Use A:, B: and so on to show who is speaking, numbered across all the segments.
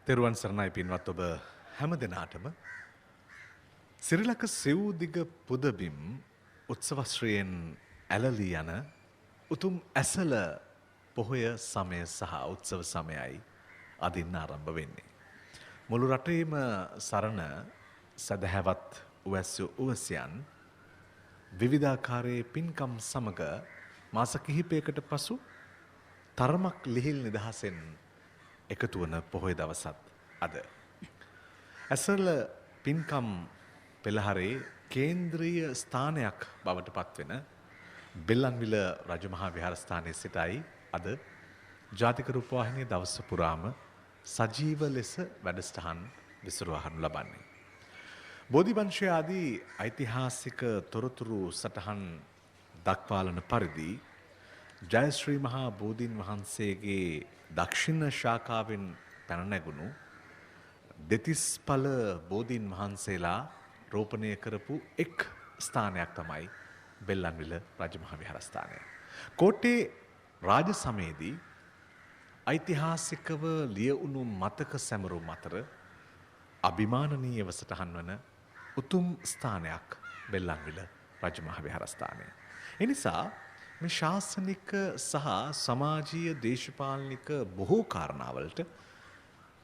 A: තෙරුවන් සරණයි පින්වත් ඔබ හැම දෙනාටම සිරිලක සෙව්දිග පුදබිම් උත්සවශ්‍රියෙන් ඇලලී යන උතුම් ඇසල පොහොය සමය සහ උත්සව සමයයි අදින්න ආරම්භ වෙන්නේ. මුළු රටේම සරණ සදහැවත් උවැස්සු උවැසියන් විවිධාකාරයේ පින්කම් සමග මාස කිහිපයකට පසු තරමක් ලිහිල් නිදහසෙන් එකතු වන පොහොය දවසත් අද. ඇසල පින්කම් පෙළහරේ කේන්ද්‍රීය ස්ථානයක් බවට පත්වෙන බෙල්ලන්විල රජමහා විහාරස්ථානයේ සිටයි අද ජාතික රූපවාහිනිය දවස පුරාම සජීව ලෙස වැඩසටහන් විසුරුවහනු ලබන්නේ. බෝධිවංශය ආදී ඓතිහාසික තොරතුරු සටහන් දක්වාලන පරිදි ජයශ්‍රී මහා බෝධීන් වහන්සේගේ දක්ෂිණ ශාඛාවෙන් පැන නැගුණු දෙතිස් පළ බෝධීන් වහන්සේලා රෝපණය කරපු එක් ස්ථානයක් තමයි බෙල්ලන්විල රජමහා විහාරස්ථානය. කෝට්ටේ රාජ සමයේදී ඓතිහාසිකව ලියවුණු මතක සැමරුම් අතර අභිමානනීයව සටහන් වන උතුම් ස්ථානයක් බෙල්ලන්විල රජමහා විහාරස්ථානය. එනිසා මේ ශාසනික සහ සමාජීය දේශපාලනික බොහෝ කාරණාවලට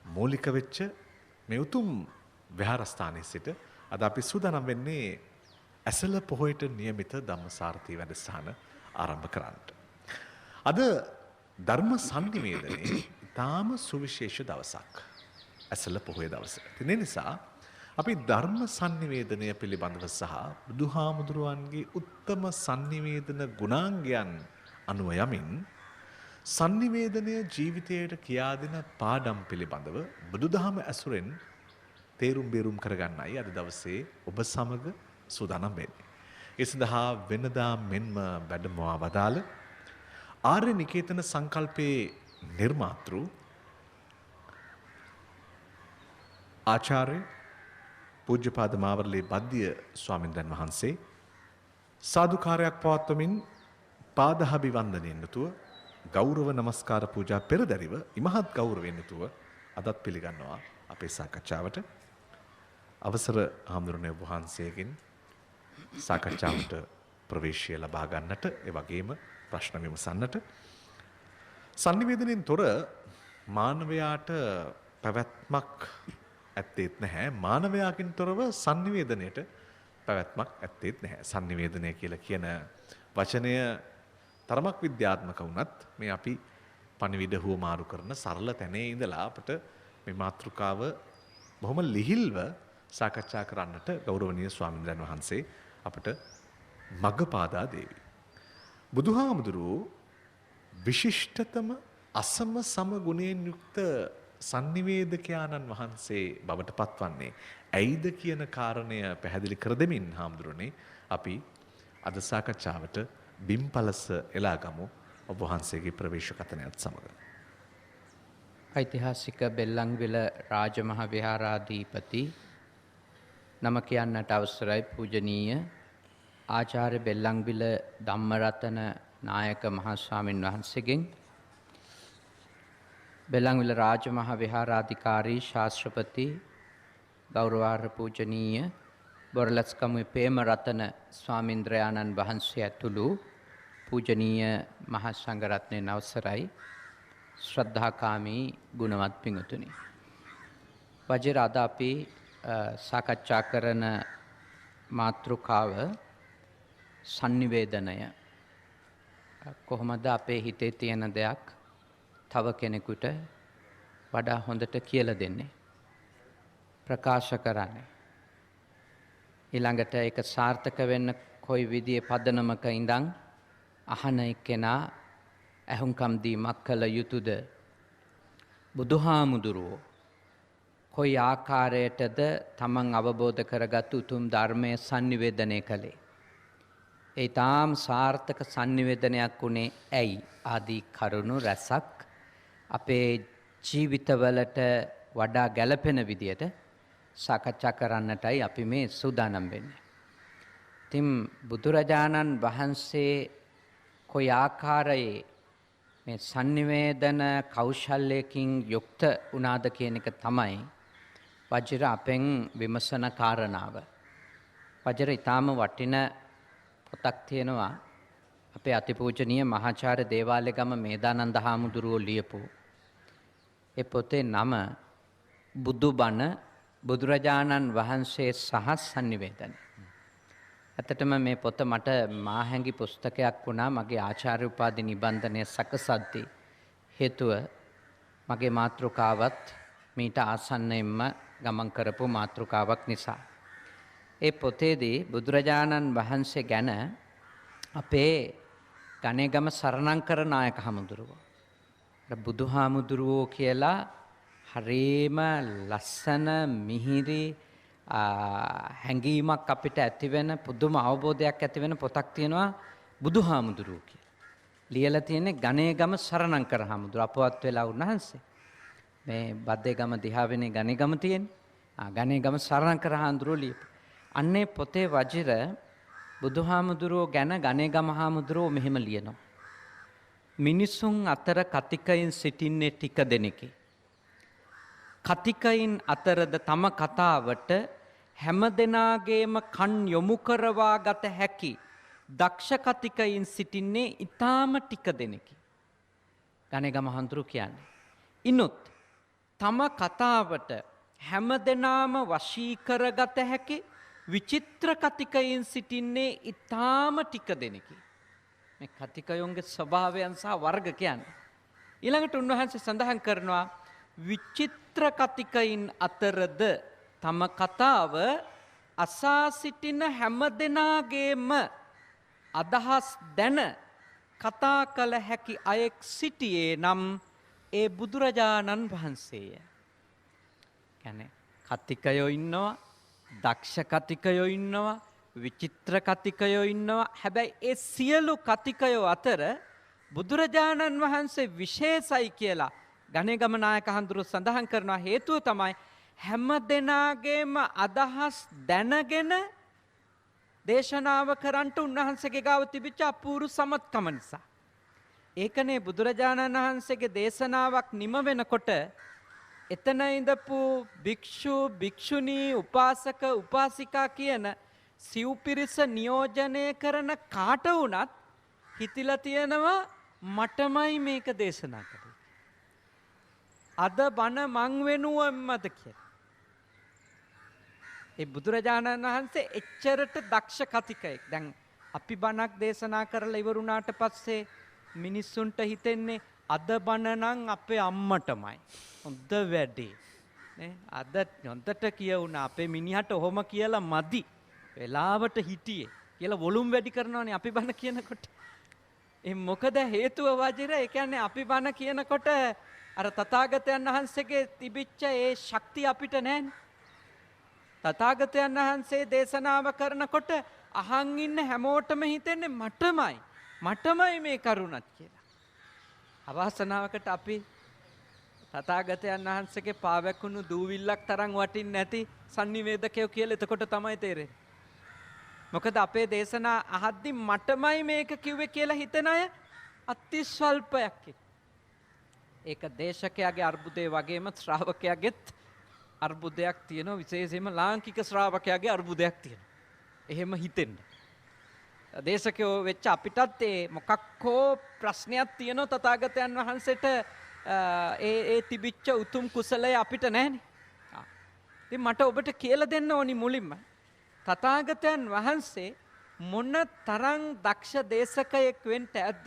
A: මූලික වෙච්ච මේ උතුම් විහාරස්ථානයේ සිට අද අපි සූදානම් වෙන්නේ ඇසල පොහොයට නියමිත ධම්මසාරථී වැඩසටහන ආරම්භ කරන්නට. අද ධර්ම සංනිවේදනයේ ඊටාම සුවිශේෂ දවසක්. ඇසල පොහොය දවස. ඒ නිසා අපි ධර්ම සංනිවේදනය පිළිබඳව සහ බුදුහාමුදුරුවන්ගේ උත්තම සංනිවේදන ගුණාංගයන් අනුව යමින් සංනිවේදනය ජීවිතයට කියා දෙන පාඩම් පිළිබඳව බුදුදහම ඇසුරෙන් තේරුම් බේරුම් කරගන්නයි අද දවසේ ඔබ සමග සූදානම් වෙන්නේ. ඒ සඳහා වෙනදා මෙන්ම වැඩමවා වදාළ ආර්ය නිකේතන සංකල්පයේ නිර්මාතෘ ආචාර්ය පූජ්‍යපාද මාවරලේ බද්දිය ස්වාමින්දයන් වහන්සේ සාදුකාරයක් පවත්වමින් පාදහබි වන්දනයෙන් යුතුව ගෞරව නමස්කාර පූජා පෙරදැරිව ඉමහත් ගෞරවයෙන් යුතුව අදත් පිළිගන්නවා අපේ සාකච්ඡාවට. අවසර හාමුදුරනේ වහන්සේගෙන් සාකච්ඡාවට ප්‍රවේශය ලබා ගන්නට ඒ වගේම ප්‍රශ්න විමසන්නට. සංනිවේදනයෙන් තොර මානවයාට පැවැත්මක් ඇත්තේත් නැහැ. මානවයාකින් තොරව සංනිවේදනයට පැවැත්මක් ඇත්තේත් නැහැ. සංනිවේදනය කියලා කියන වචනය තරමක් විද්‍යාත්මක වුණත් මේ අපි පණිවිඩ හුවමාරු කරන සරල තැනේ ඉඳලා අපට මේ මාතෘකාව බොහොම ලිහිල්ව සාකච්ඡා කරන්නට ගෞරවනීය ස්වාමීන් වහන්සේ අපට මඟ පාදා දේවි. බුදුහාමුදුරුවෝ විශිෂ්ටතම අසම සම ගුණයෙන් යුක්ත සංනිවේදකයාණන් වහන්සේ බවට පත්වන්නේ ඇයිද කියන කාරණය පැහැදිලි කර දෙමින් හාමුදුරනේ අපි අද සාකච්ඡාවට බිම්පලස එලා ගමු ඔබ වහන්සේගේ ප්‍රවේශ කතනයත් සමග.
B: ඓතිහාසික බෙල්ලන්විල රාජමහා විහාරාධිපති නම කියන්නට අවසරයි පූජනීය ආචාර්ය බෙල්ලන්විල ධම්මරතන නායක මහා ස්වාමීන් වහන්සේගෙන් බෙල්ලන්විල රාජමහා විහාරාධිකාරී ශාස්ත්‍රපති ගෞරවාර්හ පූජනීය බොරලැස්කමුවේ පේමරතන ස්වාමීන්ද්‍රයාණන් වහන්සේ ඇතුළු පූජනීය මහා සංඝරත්නයන් අවසරයි ශ්‍රද්ධාකාමී ගුණවත් පිංතුනි. වජිර අද අපි සාකච්ඡා කරන මාතෘකාව සංනිවේදනය. කොහොමද අපේ හිතේ තියෙන දෙයක් තව කෙනෙකුට වඩා හොඳට කියලා දෙන්නේ, ප්‍රකාශ කරන්නේ. ඊළඟට ඒක සාර්ථක වෙන්න කොයි විදිහේ පදනමක ඉඳන් අහන එක්කෙනා ඇහුම්කම් දීමක් කළ යුතුද? බුදුහාමුදුරුවෝ කොයි ආකාරයටද තමන් අවබෝධ කරගත් උතුම් ධර්මයේ සංනිවේදනය කළේ? ඒ තාම සාර්ථක සංනිවේදනයක් වුණේ ඇයි? ආදී කරුණු රැසක් අපේ ජීවිතවලට වඩා ගැළපෙන විදියට සාකච්ඡා කරන්නටයි අපි මේ සූදානම් වෙන්නේ. ඉතින් බුදුරජාණන් වහන්සේ කොයි ආකාරයේ මේ sannivedana කෞශල්‍යකින් යුක්ත වුණාද කියන එක තමයි වජිර අපෙන් විමසන කාරණාව. වජිර ඊටාම වටින පොතක් තියෙනවා අපේ අතිපූජනීය මහාචාර්ය දේවාලයගම මේදානන්ද හාමුදුරුවෝ ලියපු. ඒ පොතේ නම බුදුබණ බුදුරජාණන් වහන්සේ සහ sannivedana. ඇත්තටම මේ පොත මට මාහැඟි පුස්තකයක් වුණා මගේ ආචාර්ය උපාධි නිබන්ධනය සකසද්දී. හේතුව මගේ මාතෘකාවත් මීට ආසන්නයෙන්ම ගමන් කරපු මාතෘකාවක් නිසා. ඒ පොතේදී බුදුරජාණන් වහන්සේ ගැන අපේ ගණේගම සරණංකර නායක හාමුදුරුවෝ. බුදුහාමුදුරුවෝ කියලා හරිම ලස්සන මිහිරි හැඟීමක් අපිට ඇතිවෙන පුදුම අවබෝධයක් ඇතිවෙන පොතක් තියෙනවා බුදුහාමුදුරුවෝ කියලා. ලියලා තියෙන්නේ ගණේගම සරණංකර හාමුදුරුවෝ අපවත් වෙලා උන්වහන්සේ. මේ බද්දේගම දිහාවෙනේ ගණේගම තියෙන්නේ. ගණේගම සරණංකර හාමුදුරුවෝ ලියපු. අන්නේ පොතේ වජිර බුදුහාමුදුරුවෝ ගැන ගණේගම හාමුදුරුවෝ මෙහෙම ලියනවා. මිනිසුන් අතර කතිකයින් සිටින්නේ ටික දෙනෙකි. කතිකයින් අතරද තම කතාවට හැම දෙනාගේම කන් යොමු කරවා ගත හැකි දක්ෂ කතිකයින් සිටින්නේ ඊටාම ටික දෙනෙකි. ගණේගම හාමුදුරුවෝ කියන්නේ. ඉනුත් තම කතාවට හැම දෙනාම වශී කරගත හැකි විචිත්‍ර කතිකයින් සිටින්නේ ඊටාම ටික දෙනෙකි. මේ කතිකයන්ගේ ස්වභාවයන් සහ වර්ග කියන්නේ. ඊළඟට උන්වහන්සේ සඳහන් කරනවා විචිත්‍ර කතිකයින් අතරද තම කතාව අසා සිටින හැම දෙනාගේම අදහස් දැන කතා කළ හැකි අයෙක් සිටියේ නම් ඒ බුදුරජාණන් වහන්සේය. කියන්නේ කතිකයෝ ඉන්නවා, දක්ෂ කතිකයෝ ඉන්නවා, විචිත්‍ර කතිකයෝ ඉන්නවා. හැබැයි ඒ සියලු කතිකයෝ අතර බුදුරජාණන් වහන්සේ විශේෂයි කියලා ගණේගම නායක හඳුරු සඳහන් කරනවා. හේතුව තමයි හැම දෙනාගේම අදහස් දැනගෙන දේශනාව කරන්නට උන්වහන්සේගේ ගාව තිබිච්ච අපූර්ව සමත්කම නිසා. ඒකනේ බුදුරජාණන් වහන්සේගේ දේශනාවක් නිම වෙනකොට එතන ඉඳපු භික්ෂු භික්ෂුණී උපාසක උපාසිකා කියන සිව් පිරිස නියෝජනය කරන කාට වුණත් හිතිලා තියෙනවා මටමයි මේක දේශනා කරේ. අද බණ මං වෙනුවම්මද කියලා. ඒ බුදුරජාණන් වහන්සේ එච්චරට දක්ෂ කතිකයෙක්. දැන් අපි බණක් දේශනා කරලා ඉවරුණාට පස්සේ මිනිස්සුන්ට හිතෙන්නේ අද බණ නම් අපේ අම්මටමයි. හොඳ වැඩේ. නේ? අද හොඳට කියවුණා අපේ මිනිහට ඔහොම කියලා මදි. වෙලාවට හිටියේ කියලා වොලුම් වැඩි කරනවානේ අපි බණ කියනකොට. ඒ මොකද හේතුව වජිර? ඒ කියන්නේ අපි බණ කියනකොට අර තථාගතයන් වහන්සේගේ තිබිච්ච ඒ ශක්තිය අපිට නැහැනේ. තථාගතයන් වහන්සේ දේශනාව කරනකොට අහන් ඉන්න හැමෝටම හිතෙන්නේ මටමයි මේ කරුණත් කියලා. අවාසනාවකට අපි තථාගතයන් වහන්සේගේ පාවැකුණු දූවිල්ලක් තරම් වටින්නේ නැති sannivedakayෝ කියලා එතකොට තමයි තේරෙන්නේ. මොකද අපේ දේශනා අහද්දි මටමයි මේක කිව්වේ කියලා හිතන අය අති ස්වල්පයක්. ඒක දේශකයාගේ අර්බුදේ වගේම ශ්‍රාවකයාගේත් අර්බුදයක් තියෙනවා. විශේෂයෙන්ම ලාංකික ශ්‍රාවකයාගේ අර්බුදයක් තියෙනවා. එහෙම හිතෙන්න. දේශකයෝ වෙච්ච අපිටත් ඒ මොකක් හෝ ප්‍රශ්නයක් තියෙනවා තථාගතයන් වහන්සේට ඒ තිබිච්ච උතුම් කුසලය අපිට නැහැනේ. ඉතින් මට ඔබට කියලා දෙන්න ඕනි මුලින්ම තථාගතයන් වහන්සේ මොන තරම් දක්ෂ දේශකයෙක් වෙන්න ඇද්ද?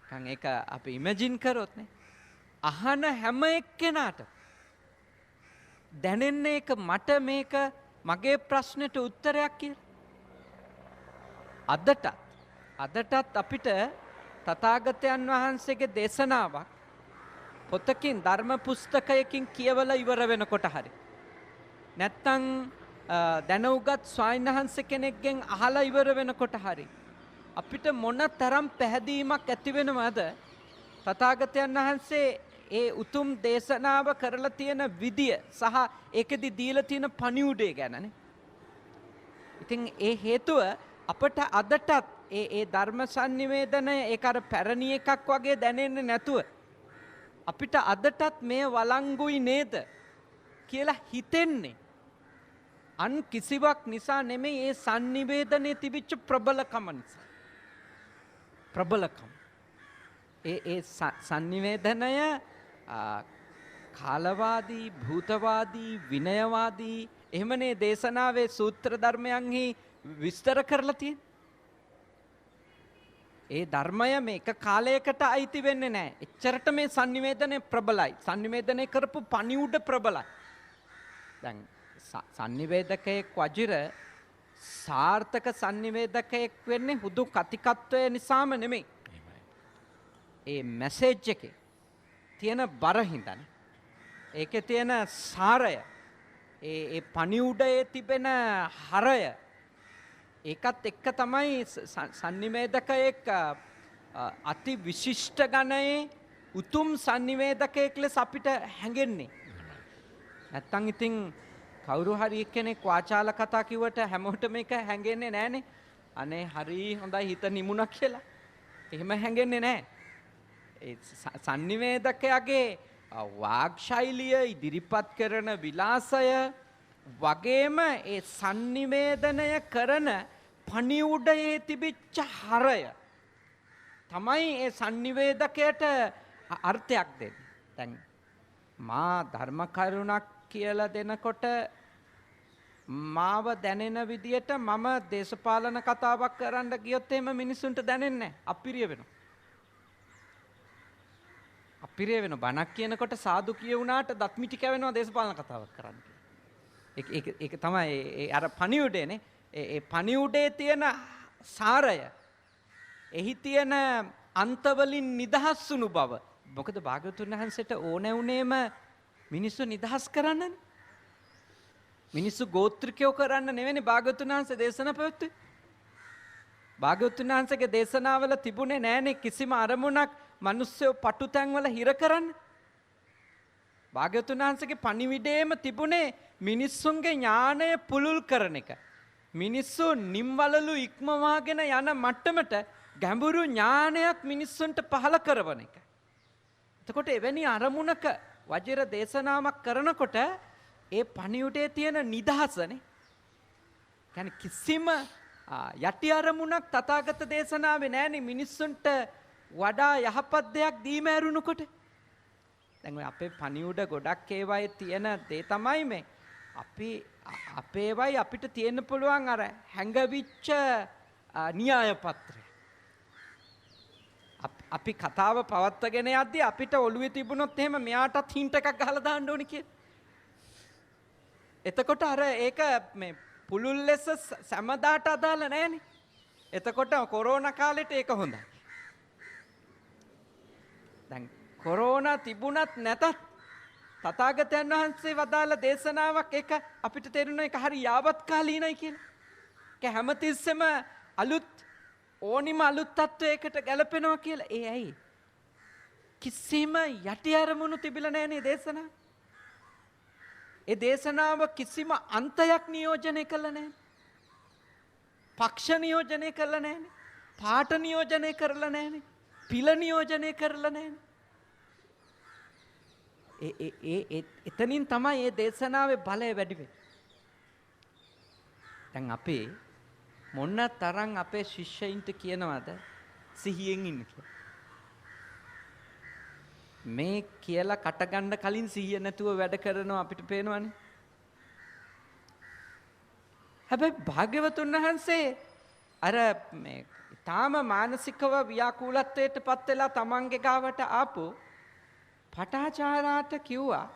B: කන් ඒක අපි ඉමේජින් කරොත් නේ අහන හැම එක්කෙනාට දැනෙන්නේ ඒක මට මේක මගේ ප්‍රශ්නෙට උත්තරයක් කියලා. අදටත් අපිට තථාගතයන් වහන්සේගේ දේශනාවක් පොතකින් ධර්ම පුස්තකයකින් කියවලා ඉවර වෙනකොට හරි නැත්තම් දැනුගත් ස්වාමීන් වහන්සේ කෙනෙක්ගෙන් අහලා ඉවර වෙනකොට හරි අපිට මොන තරම් පැහැදීමක් ඇති වෙනවද තථාගතයන් වහන්සේ ඒ උතුම් දේශනාව කරලා තියෙන විදිය සහ ඒකෙදි දීලා තියෙන පණිවුඩය ගැනනේ. ඉතින් ඒ හේතුව අපට අදටත් ඒ ධර්ම sannivedana ඒක අර පැරණි එකක් වගේ දැනෙන්නේ නැතුව අපිට අදටත් මේ වළංගුයි නේද කියලා හිතෙන්නේ අන් කිසිවක් නිසා නෙමෙයි ඒ sannivedanaye තිබිච්ච ප්‍රබලකම නිසා. ප්‍රබලකම. ඒ sannivedanය කාලවාදී, භූතවාදී, විනයවාදී එහෙමනේ දේශනාවේ සූත්‍ර ධර්මයන්හි විස්තර කරලා තියෙන්නේ. ඒ ධර්මය මේක කාලයකට අයිති වෙන්නේ නැහැ. එච්චරට මේ sannivedanaye ප්‍රබලයි. sannivedanaye කරපු පණිවුඩ ප්‍රබලයි. දැන් sannivedakayeක් වජිර සාර්ථක sannivedakayeක් වෙන්නේ හුදු කතිකත්වය නිසාම නෙමෙයි. ඒ මැසේජ් එකේ තියෙන බර හින්දානේ. ඒකේ තියෙන සාරය, ඒ පණිවුඩයේ තිබෙන හරය ඒකත් එක්ක තමයි sannivedakayeක් අති විශිෂ්ට ගණයේ උතුම් sannivedakayeක් ලෙස අපිට හැඟෙන්නේ. නැත්තම් ඉතින් කවුරු හරි කෙනෙක් වාචාල කතා කිව්වට හැමෝටම මේක හැඟෙන්නේ නැහනේ. අනේ හරි හොඳයි හිත නිමුණා කියලා. එහෙම හැඟෙන්නේ නැහැ. ඒ sannivedakayaගේ වාග් ශෛලිය ඉදිරිපත් කරන විලාසය වගේම ඒ sannivedanය කරන පණිවුඩයේ තිබිච්ච හරය තමයි ඒ sannivedakයට අර්ථයක් දෙන්නේ. දැන් මා ධර්ම කරුණක් කියලා දෙනකොට මාව දැනෙන විදියට මම දේශපාලන කතාවක් කරන්න ගියොත් එහෙම මිනිසුන්ට දැනෙන්නේ නැහැ. අපිරිය වෙනවා. අපිරිය වෙනවා. බණක් කියනකොට සාදු කියුණාට දත් මිටි කැවෙනවා දේශපාලන කතාවක් කරන්න. ඒක තමයි අර පණිවුඩේනේ. ඒ පණිවුඩේ තියෙන සාරය, එහි තියෙන අන්තවලින් නිදහස් වුණු බව. මොකද භාග්‍යවතුන් වහන්සේට ඕන වුණේම මිනිස්සු නිදහස් කරන්නනේ. මිනිස්සු ගෝත්‍රිකයෝ කරන්න නෙවෙයි භාග්‍යවතුන් වහන්සේ දේශනා පැවැත්වුවේ. භාග්‍යවතුන් වහන්සේගේ දේශනාවල තිබුණේ නෑනේ කිසිම අරමුණක් මිනිස්සු පටු තැන්වල හිර කරන්න. භාග්‍යවතුන් වහන්සේගේ පණිවිඩයේම තිබුණේ මිනිස්සුන්ගේ ඥාණය පුලුල් කරන එක. මිනිස්සු නිම්වලලු ඉක්මවාගෙන යන මට්ටමට ගැඹුරු ඥානයක් මිනිස්සුන්ට පහළ කරවන එක. එතකොට එවැනි අරමුණක වජිර දේශනාවක් කරනකොට ඒ පණිවිඩයේ තියෙන නිදහසනේ. කියන්නේ කිසිම යටි අරමුණක් තථාගත දේශනාවේ නැහැනේ මිනිස්සුන්ට වඩා යහපත් දෙයක් දීම ඇරුණුකොට. දැන් ඔය අපේ පණිවිඩ ගොඩක් ඒවායේ තියෙන දේ තමයි මේ අපේවයි අපිට තියෙන්න පුළුවන් අර හැඟවිච්ච න්‍යාය පත්‍රය. අපි කතාව පවත්වාගෙන යද්දී අපිට ඔළුවේ තිබුණොත් එහෙම මෙයාටත් හින්ට් එකක් ගහලා දාන්න ඕනි කියලා. එතකොට අර ඒක මේ පුළුල් ලෙස සමදාට අදාළ නැහැනේ. එතකොට කොරෝනා කාලෙට ඒක හොඳයි. දැන් කොරෝනා තිබුණත් නැතත් තථාගතයන් වහන්සේ වදාළ දේශනාවක් ඒක අපිට තේරුණා ඒක හරි යාවත් කාලීනයි කියලා. ඒක හැමතිස්සෙම අලුත් ඕනිම අලුත් තත්වයකට ගැලපෙනවා කියලා. ඒ ඇයි? කිසිම යටි අරමුණු තිබිලා නැහැ නේ දේශනාව. ඒ දේශනාව කිසිම අන්තයක් නියෝජනය කළා නැහැ. පක්ෂ නියෝජනය කළා නැහැ. පාට නියෝජනය කරලා නැහැ. පිළ නියෝජනය කරලා නැහැ. එතනින් තමයි මේ දේශනාවේ බලය වැඩි වෙන්නේ. දැන් අපේ මොන තරම් අපේ ශිෂ්‍යයින්ට කියනවාද සිහියෙන් ඉන්න කියලා. මේ කියලා කටගන්න කලින් සිහිය නැතුව වැඩ කරනවා අපිට පේනවනේ. හැබැයි භාග්‍යවතුන් වහන්සේ අර මේ තාම මානසිකව ව්‍යාකූලත්වයට පත් වෙලා තමන්ගේ ගාවට ආපු පටාචාරාට කිව්වා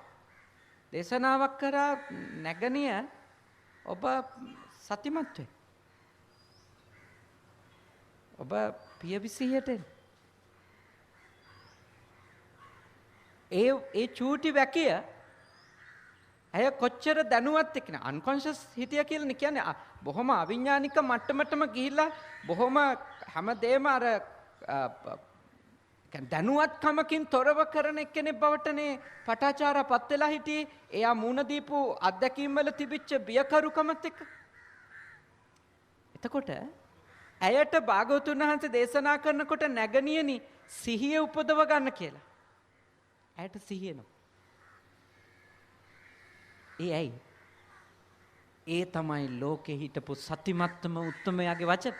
B: දේශනාවක් කරා නැගණිය ඔබ සතිමත් වෙන්න. ඔබ පියවිසියට ඒ චූටි වැකිය ඇය කොච්චර දැනුවත් එක්කන අන්කොන්ෂස් හිටිය කියලා කියන්නේ බොහොම අවිඥානික මට්ටමටම ගිහිල්ලා බොහොම හැමදේම අර දැනුවත්කමකින් තොරව කරන එක්කෙනෙක් බවටනේ පටාචාරාපත් වෙලා හිටියේ. එයා මූණ දීපු අත්දැකීම් වල තිබිච්ච බියකරුකමත් එක්ක. එතකොට ඇයට භාග්‍යවතුන් වහන්සේ දේශනා කරනකොට නැගණියනි සිහිය උපදව ගන්න කියලා. ඇයට සිහිය එනවා. ඒ ඇයි? ඒ තමයි ලෝකේ හිටපු සතිමත්ම උත්තමයාගේ වචන.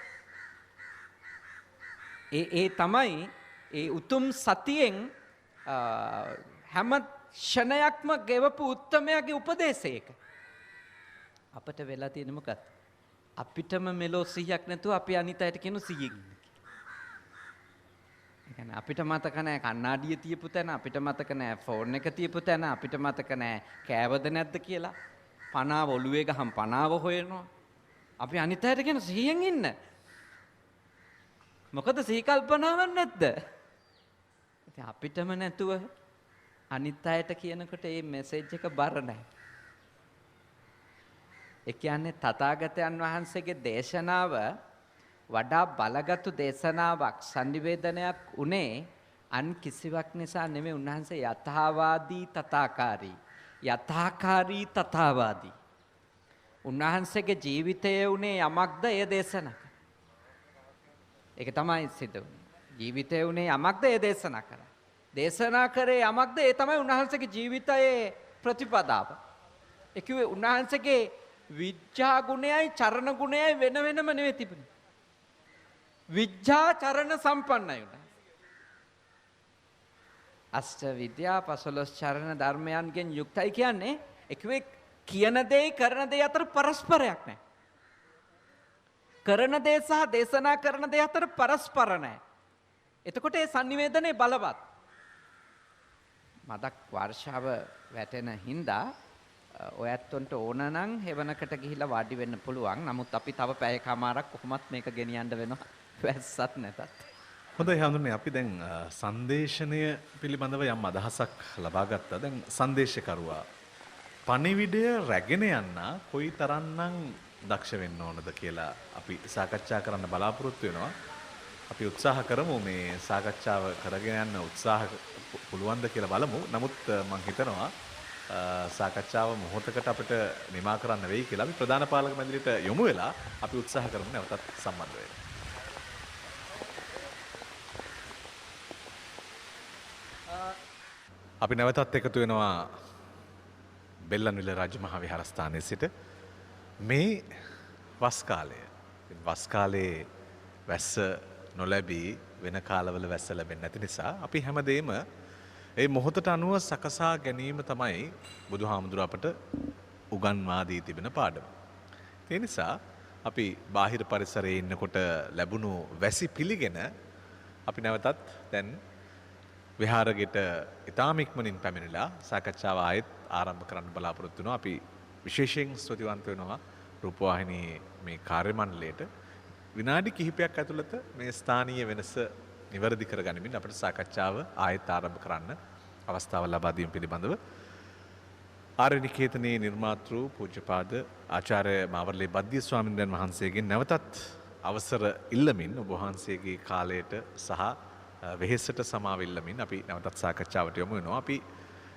B: ඒ තමයි ඒ උතුම් සතියෙන් හැම ක්ෂණයක්ම ගෙවපු උත්තමයාගේ උපදේශයක. අපට වෙලා තියෙන මොකක්ද? අපිටම මෙලෝ 100ක් නැතුව අපි අනිත් අයට කියන 100ක් ඉන්න කියලා. අපිට මතක නැහැ කණ්ණාඩිය තියපු තැන, අපිට මතක නැහැ ෆෝන් එක තියපු තැන, අපිට මතක නැහැ කෑවද නැද්ද කියලා. පනාව ඔළුවේ ගහම් පනාව හොයනවා. අපි අනිත් අයට කියන 100න් ඉන්න. මොකද සිහි කල්පනාවක් නැද්ද? ඉතින් අපිටම නැතුව අනිත් අයට කියනකොට මේ මෙසේජ් එක බර නැහැ. ඒ කියන්නේ තථාගතයන් වහන්සේගේ දේශනාව වඩා බලගත් දේශනාවක් සංනිවේදනයක් උනේ අන් කිසිවක් නිසා නෙමෙයි. උන්වහන්සේ යථාවාදී තථාකාරී යථාකාරී තථාවාදී. උන්වහන්සේගේ ජීවිතය උනේ යමක්ද එය දේශනා කරා. ඒක තමයි සිද්ධ වුනේ. ජීවිතය උනේ යමක්ද එය දේශනා කරා. දේශනා කරේ යමක්ද ඒ තමයි උන්වහන්සේගේ ජීවිතයේ ප්‍රතිපදාව. ඒ කිව්වේ උන්වහන්සේගේ විඥා ගුණයයි චරණ ගුණයයි වෙන වෙනම නෙවෙයි තිබුණේ. විඥා චරණ සම්පන්නයි උන්වහන්සේ. අෂ්ට විද්‍යා 15 චරණ ධර්මයන්ගෙන් යුක්තයි කියන්නේ ඒකේ කියන දේ කරන දේ අතර පරස්පරයක් නැහැ. කරන දේ සහ දේශනා කරන දේ අතර පරස්පර නැහැ. එතකොට ඒ sannivedanaye බලවත්. මදක් වර්ෂාව වැටෙන හින්දා ඔයත්ොන්ට ඕන නම් හෙවණකට ගිහිල්ලා වාඩි වෙන්න පුළුවන්. නමුත් අපි තව පැයකමාරක් කොහොමත් මේක ගෙනියන්න වෙනවා. වැස්සත් නැතත්.
A: හොඳයි හඳුන්නේ අපි දැන් සංදේශනය පිළිබඳව යම් අදහසක් ලබා ගත්තා. දැන් සංදේශකරුවා පණිවිඩය රැගෙන යන්න කොයි තරම්නම් දක්ෂ වෙන්න ඕනද කියලා අපි සාකච්ඡා කරන්න බලාපොරොත්තු වෙනවා. අපි උත්සාහ කරමු මේ සාකච්ඡාව කරගෙන යන්න උත්සාහ පුළුවන්ද කියලා බලමු. නමුත් මම හිතනවා සාකච්ඡාව මොහොතකට අපිට නිමා කරන්න වෙයි කියලා. අපි ප්‍රධාන පාලක මැදිරියට යොමු වෙලා අපි උත්සාහ කරමු නැවතත් සම්බන්ධ වෙන්න. අපි නැවතත් එකතු වෙනවා බෙල්ලන්විල රාජමහා විහාරස්ථානයේ සිට මේ වස් කාලය. වස් කාලේ වැස්ස නොලැබී වෙන කාලවල වැස්ස ලැබෙන්නේ නැති නිසා අපි හැමදේම ඒ මොහොතට අනුව සකසා ගැනීම තමයි බුදුහාමුදුර අපට උගන්වා දී තිබෙන පාඩම. ඒ නිසා අපි බාහිර පරිසරයේ ඉන්නකොට ලැබුණු වැසි පිළිගෙන අපි නැවතත් දැන් විහාරගෙට ඉතාම ඉක්මනින් පැමිණිලා සාකච්ඡාව ආයෙත් ආරම්භ කරන්න බලාපොරොත්තු වෙනවා. අපි විශේෂයෙන් ස්තුතිවන්ත වෙනවා රූපවාහිනී මේ කාර්ය මණ්ඩලයට. විනාඩි කිහිපයක් ඇතුළත මේ ස්ථානීය වෙනස නිවැරදි කරගනිමින් අපිට සාකච්ඡාව ආයෙත් ආරම්භ කරන්න අවස්ථාව ලබා දීම පිළිබඳව ආර්ය නිකේතනයේ නිර්මාතෘ පූජ්‍යපාද ආචාර්ය මාවර්ලේ බද්දිය ස්වාමීන් වහන්සේගෙන් නැවතත් අවසර ඉල්ලමින් ඔබ වහන්සේගේ කාලයට සහ වෙහෙසට සමාව ඉල්ලමින් අපි නැවතත් සාකච්ඡාවට යොමු වෙනවා. අපි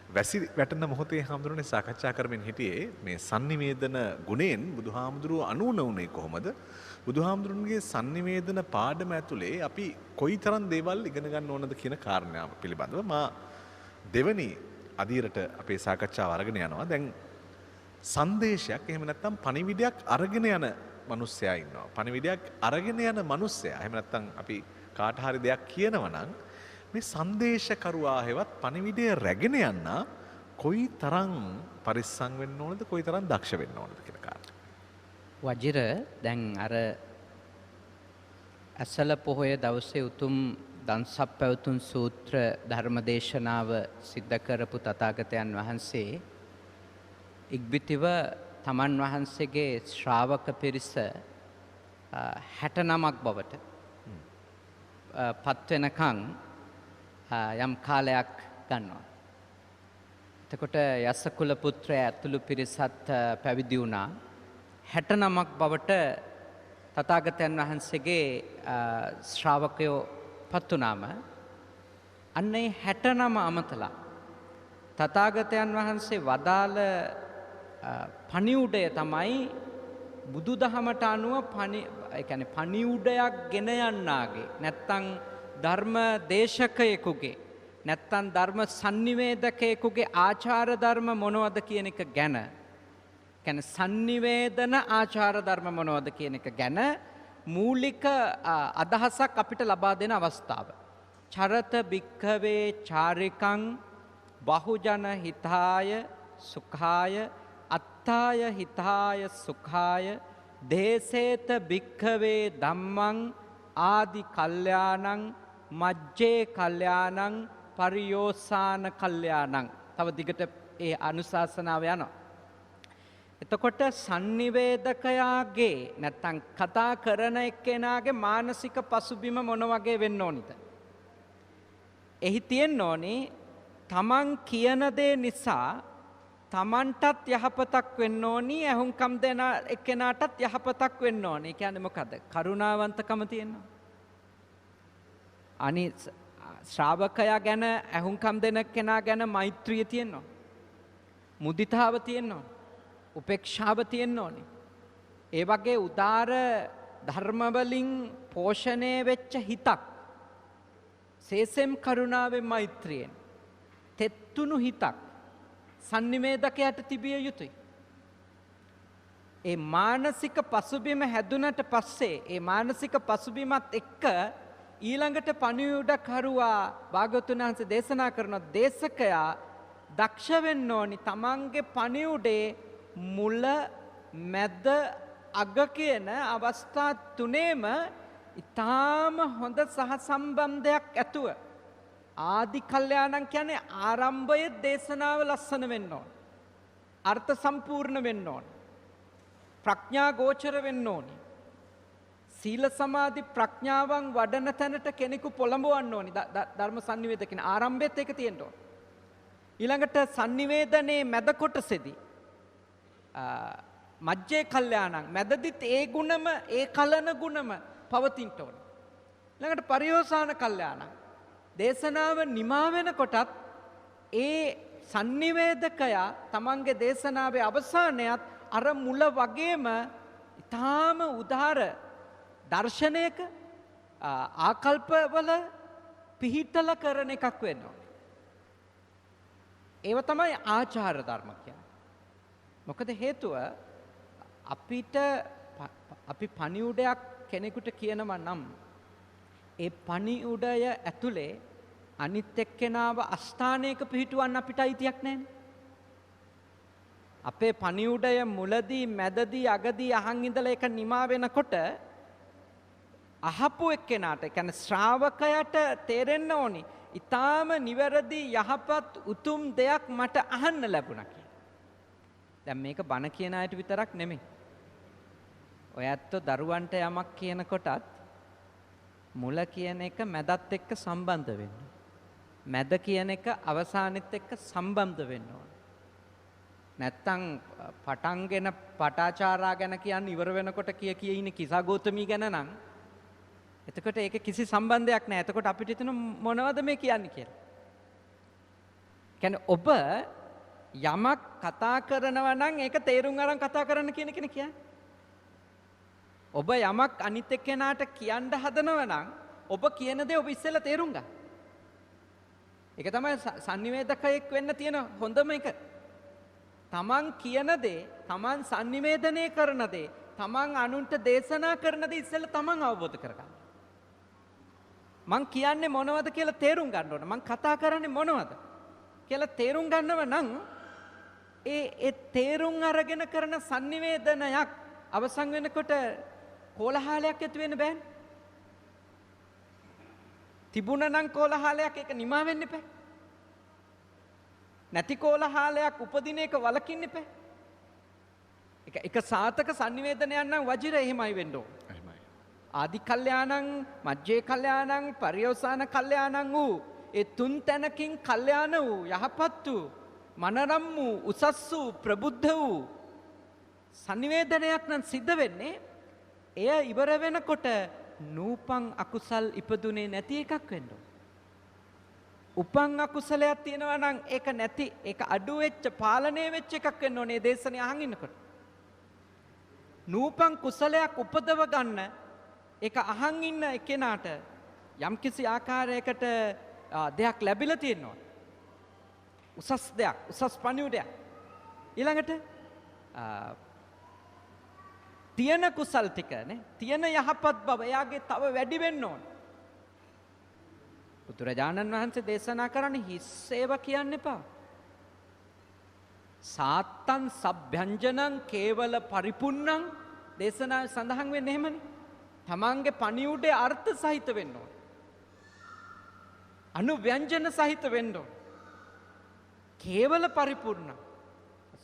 A: වැසි වැටෙන මොහොතේ හාමුදුරනේ සාකච්ඡා කරමින් හිටියේ මේ sannivedana ගුණයෙන් බුදුහාමුදුරුව අනුන උනේ කොහොමද? බුදුහාමුදුරන්ගේ sannivedana පාඩම ඇතුලේ අපි කොයිතරම් දේවල් ඉගෙන ගන්න ඕනද කියන කාරණාව පිළිබඳව මා දෙවනි අදියරට අපේ සාකච්ඡාව අරගෙන යනවා. දැන් සංදේශයක් එහෙම නැත්නම් පණිවිඩයක් අරගෙන යන මිනිස්සයා ඉන්නවා. පණිවිඩයක් අරගෙන යන මිනිස්සයා එහෙම නැත්නම් අපි කාට හරි දෙයක් කියනවා නම් මේ සංදේශකරුවා හෙවත් පණිවිඩය රැගෙන යන්න කොයි තරම් පරිස්සම් වෙන්න ඕනද කොයි තරම් දක්ෂ වෙන්න ඕනද කියන කාරණා.
B: වජිර දැන් අර ඇසල පොහොය දවසේ උතුම් දන්සප්පවතුන් සූත්‍ර ධර්මදේශනාව සිද්ධ කරපු තථාගතයන් වහන්සේ ඉක්බිතිව තමන් වහන්සේගේ ශ්‍රාවක පිරිස 69ක් බවට පත් වෙනකන් යම් කාලයක් ගන්නවා. එතකොට යසකුල පුත්‍රයා ඇතුළු පිරිසත් පැවිදි වුණා. 69ක් බවට තථාගතයන් වහන්සේගේ ශ්‍රාවකයෝ පත් වුණාම අන්න ඒ 69 අමතලා තථාගතයන් වහන්සේ වදාළ පණිවුඩය තමයි බුදුදහමට අනුව ඒ කියන්නේ පණිවුඩයක් ගෙන යන්නාගේ නැත්තම් ධර්ම දේශකයෙකුගේ නැත්තම් ධර්ම sannivedakayeකුගේ ආචාර ධර්ම මොනවද කියන එක ගැන කියන්නේ sannivedana ආචාර ධර්ම මොනවද කියන එක ගැන මූලික අදහසක් අපිට ලබා දෙන අවස්ථාව. චරත භික්ඛවේ චාරිකං බහුජන හිතාය සුඛාය අත්තාය හිතාය සුඛාය දේසේත භික්ඛවේ ධම්මං ආදි කල්යාණං මජ්ජේ කල්යාණං පරියෝසాన කල්යාණං. තව දිගට ඒ අනුශාසනාව යනවා. එතකොට sannivedakayaගේ නැත්තම් කතා කරන එක්කෙනාගේ මානසික පසුබිම මොන වගේ වෙන්න ඕනිද? එහි තියෙන්න ඕනේ තමන් කියන දේ නිසා තමන්ටත් යහපතක් වෙන්න ඕනි, ඇහුම්කම් දෙන එක්කෙනාටත් යහපතක් වෙන්න ඕනි. කියන්නේ මොකද? කරුණාවන්තකම තියෙනවා. අනිත් ශ්‍රාවකයා ගැන ඇහුම්කම් දෙන කෙනා ගැන මෛත්‍රිය තියෙනවා. මුදිතාව තියෙනවා. උපේක්ෂාව තියෙන්න ඕනි. ඒ වගේ උදාර ධර්ම වලින් පෝෂණය වෙච්ච හිතක්. සේසෙම් කරුණාවෙන් මෛත්‍රියෙන් තෙත්තුණු හිතක් sannivedakaයට තිබිය යුතුයි. ඒ මානසික පසුබිම හැදුනට පස්සේ ඒ මානසික පසුබිමත් එක්ක ඊළඟට පණිවුඩකරුවා භාග්‍යවතුන් වහන්සේ දේශනා කරන දේශකයා දක්ෂ වෙන්න ඕනි තමන්ගේ පණිවුඩේ මුල මැද අග කියන අවස්ථා තුනේම ඊටාම හොඳ සහසම්බන්ධයක් ඇතුව ආදි කල්යාණං කියන්නේ ආරම්භයේ දේශනාව ලස්සන වෙන්න ඕන. අර්ථ සම්පූර්ණ වෙන්න ඕන. ප්‍රඥා ගෝචර වෙන්න ඕනි. සීල සමාධි ප්‍රඥාවන් වඩන තැනට කෙනෙකු පොළඹවන්න ඕනි. ධර්ම sannivedana ආරම්භයේත් ඒක තියෙන්න ඕන. ඊළඟට sannivedanaye මැද කොටසේදී මජ්ජේ කල්යාණං මැදදිත් ඒ ගුණම ඒ කලන ගුණම පවතින්න ඕන. ඊළඟට පරියෝසాన කල්යාණං දේශනාව නිමා වෙනකොටත් ඒ sannivedakaya තමන්ගේ දේශනාවේ අවසානයත් අර මුල වගේම ඊටාම උදාර දර්ශනයක ආකල්පවල පිහිටල කරන එකක් වෙනවා. ඒව තමයි ආචාර ධර්ම කියන්නේ. මොකද හේතුව අපි පණිවුඩයක් කෙනෙකුට කියනවා නම් ඒ පණිවුඩය ඇතුලේ අනිත් එක්කෙනාව අස්ථානයක පිහිටුවන්න අපිට අයිතියක් නැහැ. අපේ පණිවුඩය මුලදී මැදදී අගදී අහන් ඉඳලා ඒක නිමා වෙනකොට අහපු එක්කෙනාට ඒ කියන්නේ ශ්‍රාවකයාට තේරෙන්න ඕනි ඊටාම නිවැරදි යහපත් උතුම් දෙයක් මට අහන්න ලැබුණා කියලා. දැන් මේක බණ කියන අයට විතරක් නෙමෙයි. ඔය ඇත්තෝ දරුවන්ට යමක් කියනකොටත් මුල කියන එක මැදත් එක්ක සම්බන්ධ වෙන්න. මැද කියන එක අවසානෙත් එක්ක සම්බන්ධ වෙන්න ඕන. නැත්තම් පටන්ගෙන පටාචාරා ගැන කියන්නේ ඉවර වෙනකොට කිය ඉන්නේ කිසා ගෞතමී ගැන නම් එතකොට ඒක කිසි සම්බන්ධයක් නැහැ. එතකොට අපිට හිතෙන මොනවද මේ කියන්නේ කියලා. කියන්නේ ඔබ යමක් කතා කරනවා නම් ඒක තේරුම් අරන් කතා කරන්න කියන කෙනෙක් කියන්නේ. ඔබ යමක් අනිත් එක්කෙනාට කියන්න හදනවා නම් ඔබ කියන දේ ඔබ ඉස්සෙල්ලා තේරුම් ගන්න. ඒක තමයි sannivedakayeක් වෙන්න තියෙන හොඳම එක. තමන් කියන දේ, තමන් sannivedanaya කරන දේ, තමන් අනුන්ට දේශනා කරන දේ ඉස්සෙල්ලා තමන් අවබෝධ කරගන්න. මං කියන්නේ මොනවද කියලා තේරුම් ගන්න ඕන. මං කතා කරන්නේ මොනවද කියලා තේරුම් ගන්නව නම් ඒ තේරුම් අරගෙන කරන sannivedanayak අවසන් වෙනකොට කෝලහලයක් ඇති වෙන්න බෑනේ. තිබුණා නම් කෝලහලයක් ඒක නිමා වෙන්න එපා. නැති කෝලහලයක් උපදින එක වලකින්න එපා. එක සාතක sannivedanayak නම් වජිර එහෙමයි වෙන්න ඕන. එහෙමයි. ආදි කල්යාණං මජ්ජේ කල්යාණං පරියෝසాన කල්යාණං වූ ඒ තුන් තැනකින් කල්යාණ වූ යහපත් වූ මනරම් වූ උසස් වූ ප්‍රබුද්ධ වූ sannivedanayak නම් සිද්ධ වෙන්නේ එය ඉවර වෙනකොට නූපන් අකුසල් ඉපදුනේ නැති එකක් වෙන්න ඕන. උපන් අකුසලයක් තියෙනවා නම් ඒක නැති ඒක අඩු වෙච්ච පාලනය වෙච්ච එකක් වෙන්න ඕනේ දේශනේ අහන් ඉන්නකොට. නූපන් කුසලයක් උපදව ගන්න ඒක අහන් ඉන්න කෙනාට යම්කිසි ආකාරයකට දෙයක් ලැබිලා තියෙනවා. උසස් දෙයක්, උසස් පණිවිඩයක්. ඊළඟට තියෙන කුසල් ටික නේ, තියෙන යහපත් බව එයාගේ තව වැඩි වෙන්න ඕන. බුදුරජාණන් වහන්සේ දේශනා කරන්නේ හිස් ඒවා කියන්න එපා. සාත්තං සබ්භ්‍යංජනං කේවල පරිපුන්නං දේශනා සඳහන් වෙන්නේ එහෙමනේ. තමන්ගේ පණිවුඩේ අර්ථ සහිත වෙන්න ඕන. අනුව්‍යංජන සහිත වෙන්න ඕන. කේවල පරිපූර්ණ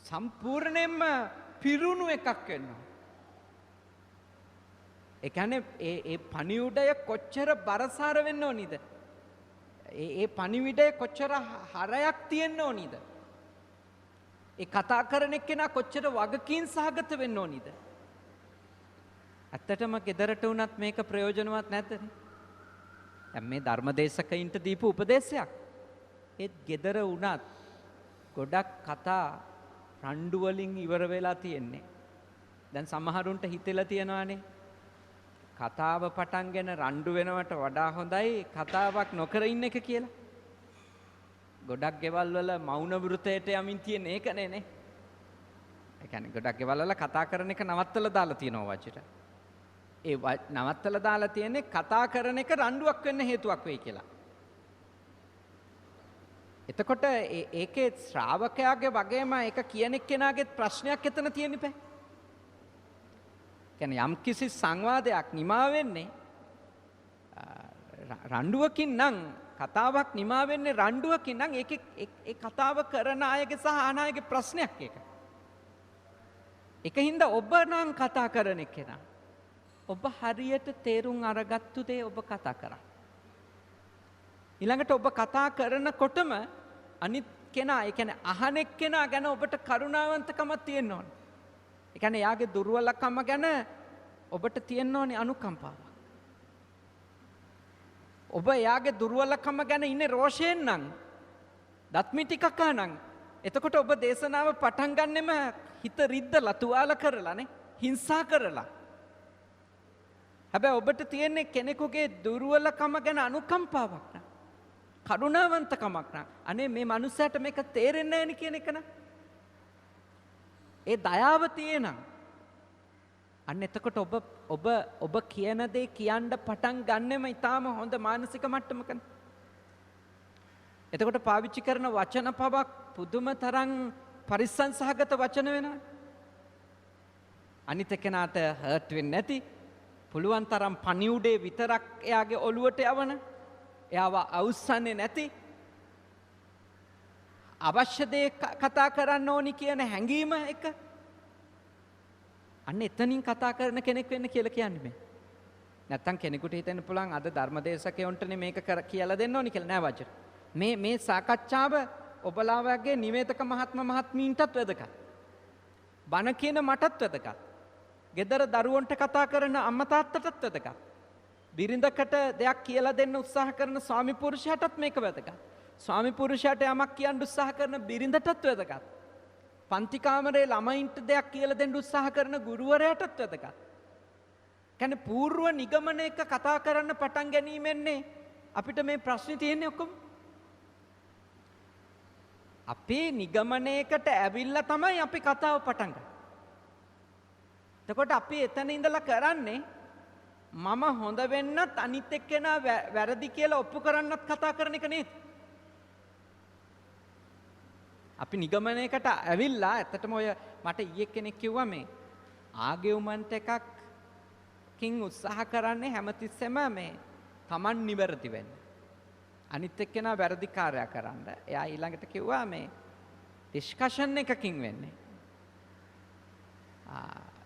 B: සම්පූර්ණයෙන්ම පිරුණු එකක් වෙන්න ඕන. ඒ කියන්නේ ඒ පණිවුඩය කොච්චර බරසාර වෙන්න ඕනිද? ඒ පණිවිඩය කොච්චර හරයක් තියෙන්න ඕනිද? ඒ කතා කරන එක්කෙනා කොච්චර වගකීම් සහගත වෙන්න ඕනිද? ඇත්තටම ගෙදරට වුණත් මේක ප්‍රයෝජනවත් නැද්දනේ? දැන් මේ ධර්මදේශකයින්ට දීපු උපදේශයක්. ඒත් ගෙදර වුණත් ගොඩක් කතා රණ්ඩු වලින් ඉවර වෙලා තියෙන්නේ. දැන් සමහරුන්ට හිතෙලා තියෙනවානේ කතාව පටන්ගෙන රණ්ඩු වෙනවට වඩා හොඳයි කතාවක් නොකර ඉන්න එක කියලා. ගොඩක් ගෙවල් වල මෞන වෘතයට යමින් තියෙන ඒකනේ නේ. ඒ කියන්නේ ගොඩක් ගෙවල් වල කතා කරන එක නවත්තලා දාලා තියෙනවා වචිට. ඒ නවත්තලා දාලා තියෙන්නේ කතා කරන එක රණ්ඩුවක් වෙන්න හේතුවක් වෙයි කියලා. එතකොට ඒකේ ශ්‍රාවකයාගේ වගේම ඒක කියන එක්කෙනාගේ ප්‍රශ්නයක් එතන තියෙන්න බෑ. කියන්නේ යම් කිසි සංවාදයක් නිමා වෙන්නේ රණ්ඩුවකින් නම් කතාවක් නිමා වෙන්නේ රණ්ඩුවකින් නම් ඒකේ ඒ කතාව කරන අයගේ සහ අන අයගේ ප්‍රශ්නයක් ඒක. ඒකින්ද ඔබ නම් කතා කරන කෙනා ඔබ හරියට තේරුම් අරගත්තු දේ ඔබ කතා කරා. ඊළඟට ඔබ කතා කරනකොටම අනිත් කෙනා ඒ කියන්නේ අහන එක්කෙනා ගැන ඔබට කරුණාවන්තකමක් තියෙන්න ඕනේ. ඒ කියන්නේ යාගේ දුර්වලකම ගැන ඔබට තියෙන්න ඕනේ අනුකම්පාවක්. ඔබ යාගේ දුර්වලකම ගැන ඉන්නේ රෝෂයෙන් නම් දත්මිටි කකා නම් එතකොට ඔබ දේශනාව පටන් ගන්නෙම හිත රිද්දලා තුවාල කරලානේ හිංසා කරලා. හැබැයි ඔබට තියෙන්නේ කෙනෙකුගේ දුර්වලකම ගැන අනුකම්පාවක් නා. කරුණාවන්තකමක් නා. අනේ මේ මනුස්සයාට මේක තේරෙන්නේ නැහැ නේ කියන එක නා. ඒ දයාව තියෙනම් අන්න එතකොට ඔබ කියන දේ කියන්න පටන් ගන්නෙම ඊටාම හොඳ මානසික මට්ටමකනේ. එතකොට පාවිච්චි කරන වචන පවක් පුදුම තරම් පරිස්සම් සහගත වචන වෙනවා. අනිත් කෙනාට හර්ට් වෙන්නේ නැති පුළුවන් තරම් පණිවුඩේ විතරක් එයාගේ ඔළුවට යවන එයාව අවුස්සන්නේ නැති අවශ්‍ය දේ කතා කරන්න ඕනි කියන හැඟීම එක අන්න එතනින් කතා කරන කෙනෙක් වෙන්න කියලා කියන්නේ මේ. නැත්තම් කෙනෙකුට හිතෙන්න පුළුවන් අද ධර්මදේශකයන්ටනේ මේක කියලා දෙන්න ඕනි කියලා නෑ වචන. මේ සාකච්ඡාව ඔබලා වගේ නිවේදක මහත්මීන්ටත් වැදගත්. බණ කියන මටත් වැදගත්. ගෙදර දරුවන්ට කතා කරන අම්මා තාත්තටත් වැදගත්. බිරිඳකට දෙයක් කියලා දෙන්න උත්සාහ කරන ස්වාමි පුරුෂයාටත් මේක වැදගත්. ස්වාමි පුරුෂයාට යමක් කියන්න උත්සාහ කරන බිරිඳටත් වැදගත්. පන්ති කාමරේ ළමයින්ට දෙයක් කියලා දෙන්න උත්සාහ කරන ගුරුවරයාටත් වැදගත්. කියන්නේ పూర్ව නිගමනයක කතා කරන්න පටන් ගැනීමෙන්නේ අපිට මේ ප්‍රශ්නේ තියෙන්නේ ඔක්කොම. අපේ නිගමනයකට ඇවිල්ලා තමයි අපි කතාව පටන් ගන්නේ. එතකොට අපි එතන ඉඳලා කරන්නේ මම හොඳ වෙන්නත් අනිත් එක්කෙනා වැරදි කියලා ඔප්පු කරන්නත් කතා කරන එක නේද? අපි නිගමනයකට ඇවිල්ලා ඇත්තටම ඔය මට ඊයේ කෙනෙක් කිව්වා මේ ආගියුමන්ට් එකකින් උත්සාහ කරන්නේ හැමතිස්සෙම මේ Taman නිවැරදි වෙන්න. අනිත් එක්කෙනා වැරදිකාරයා කරන්න. එයා ඊළඟට කිව්වා මේ ඩිස්කෂන් එකකින් වෙන්නේ.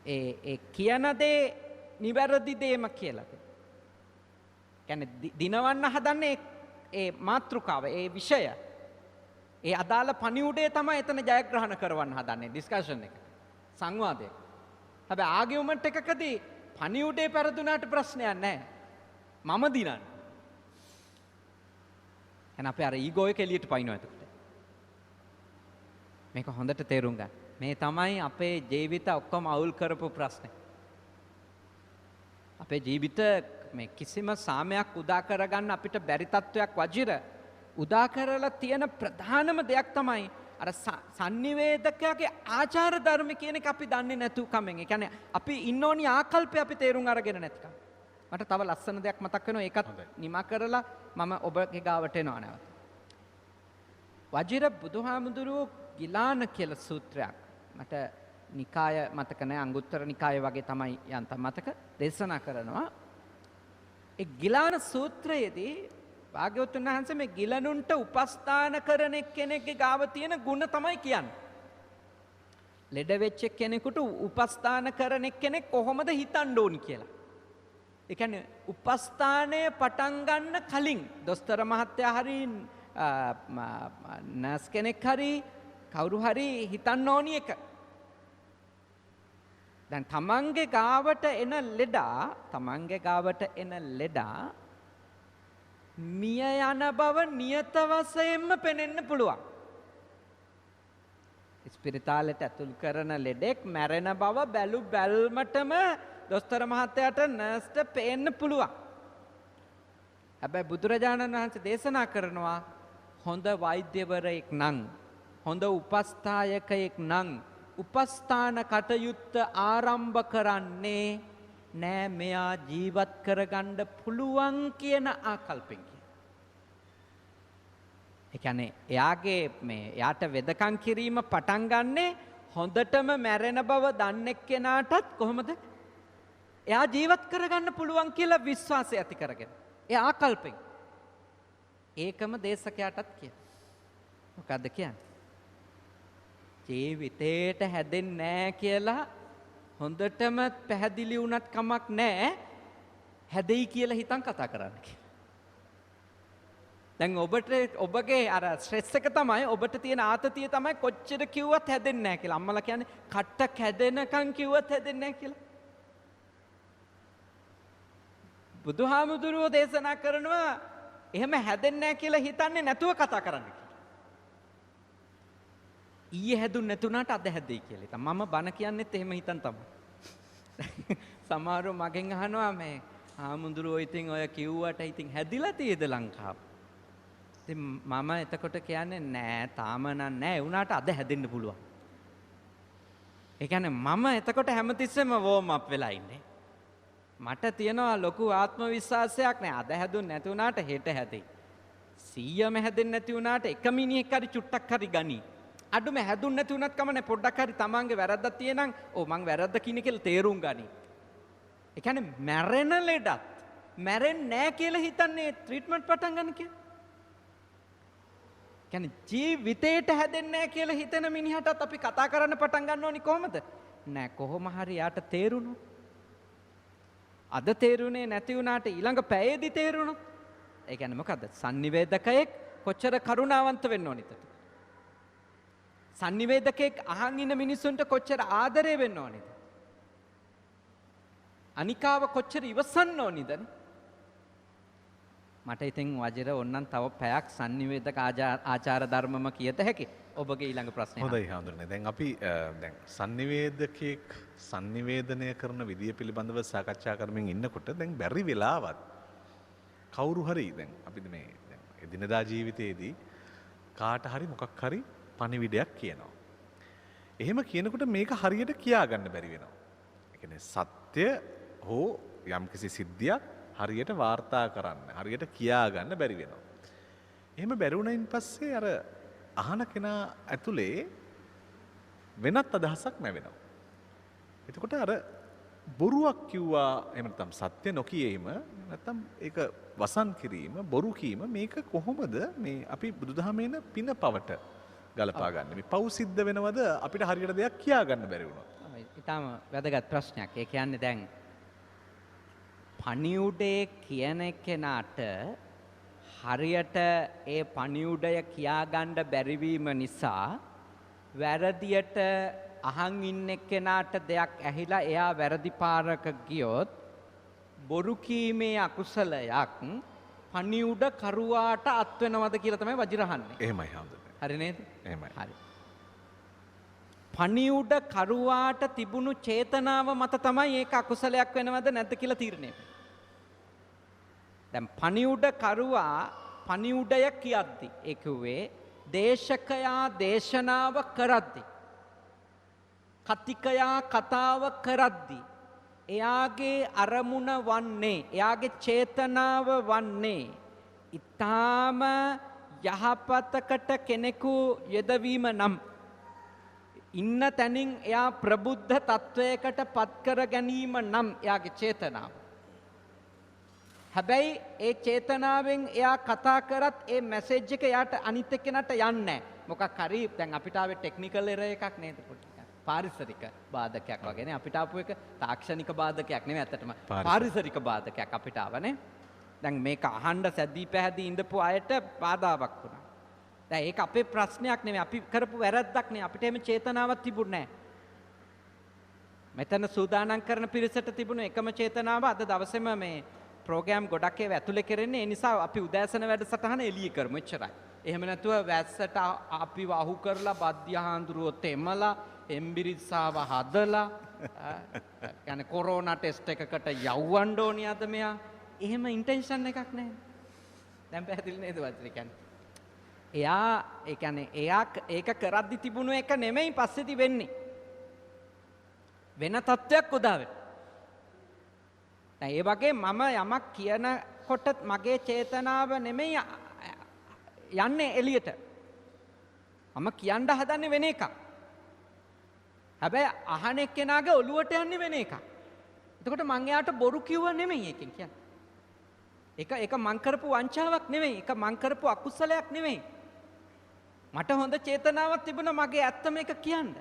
B: ඒ කියන දේ නිවැරදි දේම කියලා. කියන්නේ දිනවන්න හදන්නේ ඒ මාතෘකාව, ඒ විෂය. ඒ අදාළ පණිවුඩේ තමයි එතන ජයග්‍රහණ කරවන්න හදන්නේ ඩිස්කෂන් එක. සංවාදයක. හැබැයි ආගියුමන්ට් එකකදී පණිවුඩේ පෙරදුනාට ප්‍රශ්නයක් නැහැ. මම දිනන්නේ. එහෙනම් අපේ අර ඊගෝ එක එළියට පයින්නවා එතකොට. මේක හොඳට තේරුම් ගන්න. මේ තමයි අපේ ජීවිත ඔක්කොම අවුල් කරපු ප්‍රශ්නේ. අපේ ජීවිත මේ කිසිම සාමයක් උදා කරගන්න අපිට බැරි තත්වයක් වජිර උදා කරලා තියෙන ප්‍රධානම දෙයක් තමයි අර සංනිවේදකයාගේ ආචාර ධර්ම කියන එක අපි දන්නේ නැතුව කමෙන්. ඒ කියන්නේ අපි ඉන්න ඕනි ආකල්පය අපි තේරුම් අරගෙන නැතිකම. මට තව ලස්සන දෙයක් මතක් වෙනවා. ඒකත් නිමා කරලා මම ඔබගේ ගාවට එනවා නැවත. වජිර බුදුහාමුදුරුවෝ ගිලාන කියලා සූත්‍රයක් මට නිකාය මතක නැහැ, අංගුත්තර නිකාය වගේ තමයි යන්තම් මතක දේශනා කරනවා. ඒ ගිලාන සූත්‍රයේදී භාග්‍යවතුන් වහන්සේ මේ ගිලනුන්ට උපස්ථාන කරන කෙනෙක්ගේ ගාව තියෙන ಗುಣ තමයි කියන්නේ. ලෙඩ වෙච්ච කෙනෙකුට උපස්ථාන කරන කෙනෙක් කොහොමද හිතන්න ඕනි කියලා. ඒ කියන්නේ උපස්ථානය පටන් ගන්න කලින් දොස්තර මහත්තයා හරි නර්ස් කෙනෙක් හරි කවුරු හරි හිතන්න ඕනි එක. දැන් තමන්ගේ ගාවට එන ලෙඩා මිය යන බව නියත වශයෙන්ම පෙනෙන්න පුළුවන්. ස්පිරිතාලෙට ඇතුල් කරන ලෙඩෙක් මැරෙන බව බැල්මටම දොස්තර මහත්තයාට නර්ස්ට පේන්න පුළුවන්. හැබැයි බුදුරජාණන් වහන්සේ දේශනා කරනවා හොඳ වෛද්‍යවරයෙක් නම්, හොඳ උපස්ථායකයෙක් නම් උපස්ථාන කටයුත්ත ආරම්භ කරන්නේ නෑ මෙයා ජීවත් කරගන්න පුළුවන් කියන ආකල්පෙන්. ඒ කියන්නේ එයාට වෙදකම් කිරීම පටන් ගන්නේ හොඳටම මැරෙන බව දන්නේ කෙනාටත් කොහොමද එයා ජීවත් කරගන්න පුළුවන් කියලා විශ්වාසය ඇති කරගෙන. ඒ ආකල්පෙන්. ඒකම දේශකයාටත් කියන. මොකද්ද කියන්නේ? ජීවිතේට හැදෙන්නේ නැහැ කියලා හොඳටම පැහැදිලි වුණත් කමක් නැහැ. හැදෙයි කියලා හිතන් කතා කරන්න කියලා. දැන් ඔබගේ අර ස්ට්‍රෙස් එක තමයි, ඔබට තියෙන ආතතිය තමයි කොච්චර කිව්වත් හැදෙන්නේ නැහැ කියලා. අම්මලා කියන්නේ කට්ට කැදෙනකන් කිව්වත් හැදෙන්නේ නැහැ කියලා. බුදුහාමුදුරුවෝ දේශනා කරනවා එහෙම හැදෙන්නේ නැහැ කියලා හිතන්නේ නැතුව කතා කරන්න කියලා. ඊයේ හැදුන්නේ නැතුණාට අද හැදෙයි කියලා. ඉතින් මම බන කියන්නෙත් එහෙම හිතන් තමයි. සමහරව මගෙන් අහනවා මේ හාමුදුරුවෝ ඉතින් ඔය කිව්වට ඉතින් හැදිලා තියෙද ලංකාව? ඉතින් මම එතකොට කියන්නේ නෑ තාම නෑ ඒ වුණාට අද හැදෙන්න පුළුවන්. ඒ කියන්නේ මම එතකොට හැමතිස්සෙම වෝම් අප් වෙලා ඉන්නේ. මට තියෙනවා ලොකු ආත්ම විශ්වාසයක් නෑ අද හැදුන්නේ නැති වුණාට හෙට හැදෙයි. 100ම හැදෙන්නේ නැති වුණාට එක මිනිහෙක් හරි චුට්ටක් හරි ගනි. අඩුම හැදුන්නේ නැති වුණත් කමන්නේ පොඩ්ඩක් හරි තමන්ගේ වැරද්දක් තියෙනම් මං වැරද්ද කිනේ කියලා තේරුම් ගනි. ඒ කියන්නේ මැරෙන ලෙඩත් මැරෙන්නේ නැහැ කියලා හිතන්නේ ට්‍රීට්මන්ට් පටන් ගන්න කියලා. කියන්නේ ජීවිතේට හැදෙන්නේ නැහැ කියලා හිතන මිනිහටත් අපි කතා කරන්න පටන් ගන්න ඕනි කොහමද? නෑ කොහොම හරි යාට තේරුණොත්. අද තේරුනේ නැති වුණාට ඊළඟ පැයේදී තේරුණොත්. ඒ කියන්නේ මොකද්ද? sannivedakayak කොච්චර කරුණාවන්ත වෙන්න ඕනිද? sannivedakayak අහන් ඉන්න මිනිස්සුන්ට කොච්චර ආදරේ වෙන්න ඕනිද? අනිකාව කොච්චර ඉවසන්න ඕනිද? මට ඉතින් වජිර ඕන්නම් තව පැයක් sannivedaka ආචාර ධර්මම කියත හැකි. ඔබගේ ඊළඟ ප්‍රශ්නය.
A: හොඳයි හඳුනන්නේ. දැන් අපි දැන් sannivedakayak sannivedanaya කරන විදිය පිළිබඳව සාකච්ඡා කරමින් ඉන්නකොට දැන් බැරි වෙලාවත් කවුරු හරි දැන් අපි මේ දැන් එදිනදා ජීවිතයේදී කාට හරි මොකක් හරි පණිවිඩයක් කියනවා. එහෙම කියනකොට මේක හරියට කියා ගන්න බැරි වෙනවා. ඒ කියන්නේ සත්‍ය හෝ යම්කිසි සිද්ධියක් හරියට වාර්තා කරන්න, හරියට කියා ගන්න බැරි වෙනවා. එහෙම බැරි වුණයින් පස්සේ අර අහන කෙනා ඇතුලේ වෙනත් අදහසක් නැවෙනවා. එතකොට අර බොරුවක් කිව්වා එහෙම නැත්නම් සත්‍ය නොකියීම නැත්නම් ඒක වසන් කිරීම, බොරු කීම මේක කොහොමද මේ අපි බුදුදහමේන පින පවට ගලපා ගන්න. මේ පව් සිද්ධ වෙනවද අපිට හරියට දෙයක් කියා ගන්න බැරි වුණොත්?
B: ඊටම වැදගත් ප්‍රශ්නයක්. ඒ කියන්නේ දැන් පණිවුඩේ කියන කෙනාට හරියට ඒ පණිවුඩය කියා ගන්න බැරි වීම නිසා වැරදියට අහන් ඉන්න කෙනාට දෙයක් ඇහිලා එයා වැරදි පාරක ගියොත් බොරු කීමේ අකුසලයක් පණිවුඩ කරුවාට අත් වෙනවද කියලා තමයි වජිර අහන්නේ.
A: එහෙමයි හඳුනන්නේ.
B: හරි නේද?
A: එහෙමයි.
B: හරි. පණිවුඩ කරුවාට තිබුණු චේතනාව මත තමයි ඒක අකුසලයක් වෙනවද නැද්ද කියලා තීරණය වෙන්නේ. දැන් පණිවුඩ කරුවා පණිවුඩය කියද්දි ඒ කිව්වේ දේශකයා දේශනාව කරද්දි කතිකයා කතාව කරද්දි එයාගේ අරමුණ වන්නේ එයාගේ චේතනාව වන්නේ ඊටාම යහපතකට කෙනෙකු යෙදවීම නම් ඉන්න තැනින් එයා ප්‍රබුද්ධ තත්වයකට පත් කර ගැනීම නම් එයාගේ චේතනාව. හැබැයි ඒ චේතනාවෙන් එයා කතා කරත් ඒ මැසේජ් එක එයාට අනිත් එක්කෙනාට යන්නේ නැහැ. මොකක් හරි දැන් අපිට ආවේ ටෙක්නිකල් එරර් එකක් නේද පොඩ්ඩක්. පාරිසරික බාධකයක් වගේනේ අපිට ආපු එක තාක්ෂණික බාධකයක් නෙමෙයි ඇත්තටම පාරිසරික බාධකයක් අපිට ආවනේ. දැන් මේක අහන්න සැදී පැහැදී ඉඳපු අයට බාධාවක් වුණා. දැන් ඒක අපේ ප්‍රශ්නයක් නෙමෙයි අපි කරපු වැරද්දක් නෙමෙයි අපිට එහෙම චේතනාවක් තිබුණේ නැහැ. මෙතන සූදානම් කරන පිරිසට තිබුණු එකම චේතනාව අද දවසේම මේ ප්‍රෝග්‍රෑම් ගොඩක් ඒවා ඇතුලේ කරන්නේ ඒ නිසා අපි උදෑසන වැඩසටහන එළිය කරමු එච්චරයි. එහෙම නැතුව වැස්සට අපි වහු කරලා බද්දිය හාඳුරුව තෙමලා එම්බිරිස්සාව හදලා يعني කොරෝනා ටෙස්ට් එකකට යවන්න ඕනිය අද මෙයා. එහෙම ඉන්ටෙන්ෂන් එකක් නැහැ. දැන් පැහැදිලි නේද වචනේ කියන්නේ? එයා ඒ කියන්නේ එයා ඒක කරද්දි තිබුණු එක නෙමෙයි පස්සේදී වෙන්නේ. වෙන තත්ත්වයක් උදා වෙනවා. දැන් ඒ වගේ මම යමක් කියනකොට මගේ චේතනාව නෙමෙයි යන්නේ එළියට. මම කියන්න හදන්නේ වෙන එකක්. හැබැයි අහන එක්කෙනාගේ ඔළුවට යන්නේ වෙන එකක්. එතකොට මං එයාට බොරු කිව්වා නෙමෙයි එකෙන් කියන්නේ. ඒක මං කරපු වංචාවක් නෙමෙයි. ඒක මං කරපු අකුසලයක් නෙමෙයි. මට හොඳ චේතනාවක් තිබුණා මගේ ඇත්ත මේක කියන්න.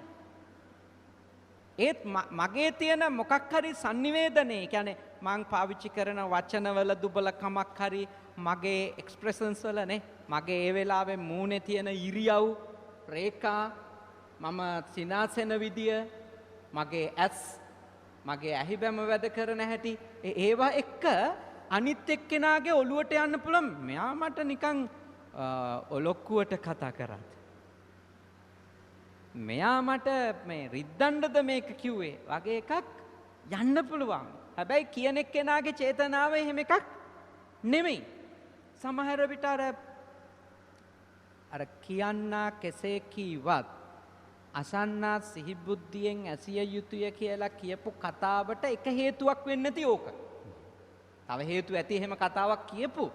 B: ඒත් මගේ තියෙන මොකක් හරි sannivedanaya කියන්නේ මං පාවිච්චි කරන වචනවල දුබලකමක් හරි මගේ එක්ස්ප්‍රෙෂන්ස් වල නේ මගේ ඒ වෙලාවේ මූණේ තියෙන ඉරියව් රේඛා මම සිනාසෙන විදිය මගේ ඇස් මගේ ඇහිබැම වැඩ කරන හැටි ඒවා එක්ක අනිත් එක්කෙනාගේ ඔළුවට යන්න පුළුවන් මෙයා මට නිකන් ඔලොක්කුවට කතා කරාද මෙයා මට මේ රිද්දන්නද මේක කිව්වේ වගේ එකක් යන්න පුළුවන්. හැබැයි කියන එක්කෙනාගේ චේතනාව එහෙම එකක් නෙමෙයි. සමහර විට අර කියන්නා කෙසේ කීවත් අසන්නා සිහි බුද්ධියෙන් ඇසිය යුතුය කියලා කියපු කතාවට එක හේතුවක් වෙන්නේ නැති ඕක. තව හේතු ඇති එහෙම කතාවක් කියපු.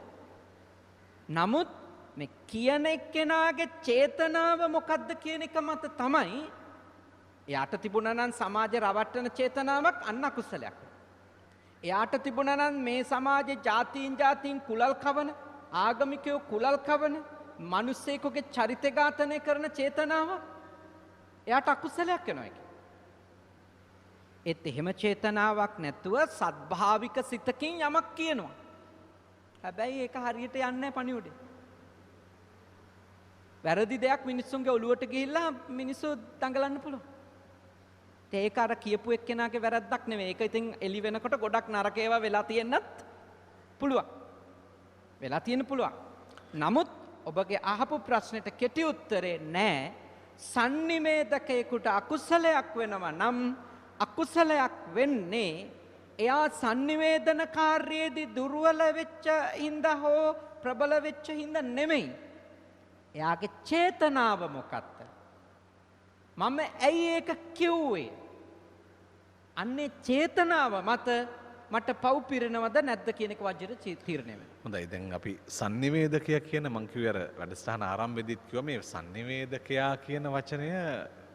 B: නමුත් මේ කියන එක්කෙනාගේ චේතනාව මොකද්ද කියන එක මත තමයි එයාට තිබුණා නම් සමාජ රවට්ටන චේතනාවක් අන්න අකුසලයක්. එයාට තිබුණා නම් මේ සමාජේ ජාතීන් කුලල් කවන ආගමිකයෝ කුලල් කවන මිනිස්සෙකුගේ චරිත ඝාතනය කරන චේතනාව එයාට අකුසලයක් වෙනවා ඒක. ඒත් එහෙම චේතනාවක් නැතුව සද්භාවික සිතකින් යමක් කියනවා. හැබැයි ඒක හරියට යන්නේ නැහැ පණිවුඩේ. වැරදි දෙයක් මිනිස්සුන්ගේ ඔළුවට ගිහිල්ලා මිනිස්සු දඟලන්න පුළුවන්. ඒක අර කියපු එක්කෙනාගේ වැරද්දක් නෙමෙයි. ඒක ඉතින් එලි වෙනකොට ගොඩක් නරක ඒවා වෙලා තියෙන්නත් පුළුවන්. වෙලා තියෙන්න පුළුවන්. නමුත් ඔබගේ අහපු ප්‍රශ්නෙට කෙටි උත්තරේ නෑ. sannivedakayeකුට අකුසලයක් වෙනවා නම් අකුසලයක් වෙන්නේ එයා sannivedana කාර්යයේදී දුර්වල වෙච්ච හින්දා හෝ ප්‍රබල වෙච්ච හින්දා නෙමෙයි. එයාගේ චේතනාව මොකක්ද? මම ඇයි ඒක කිව්වේ? අන්නේ චේතනාව මත මට පව් පිරෙනවද නැද්ද කියන එක වජිර තීරණය වෙනවා.
A: හොඳයි දැන් අපි sannivedakaya කියන මං කිව්වේ අර වැඩසටහන ආරම්භෙදිත් කිව්වා මේ sannivedakaya කියන වචනය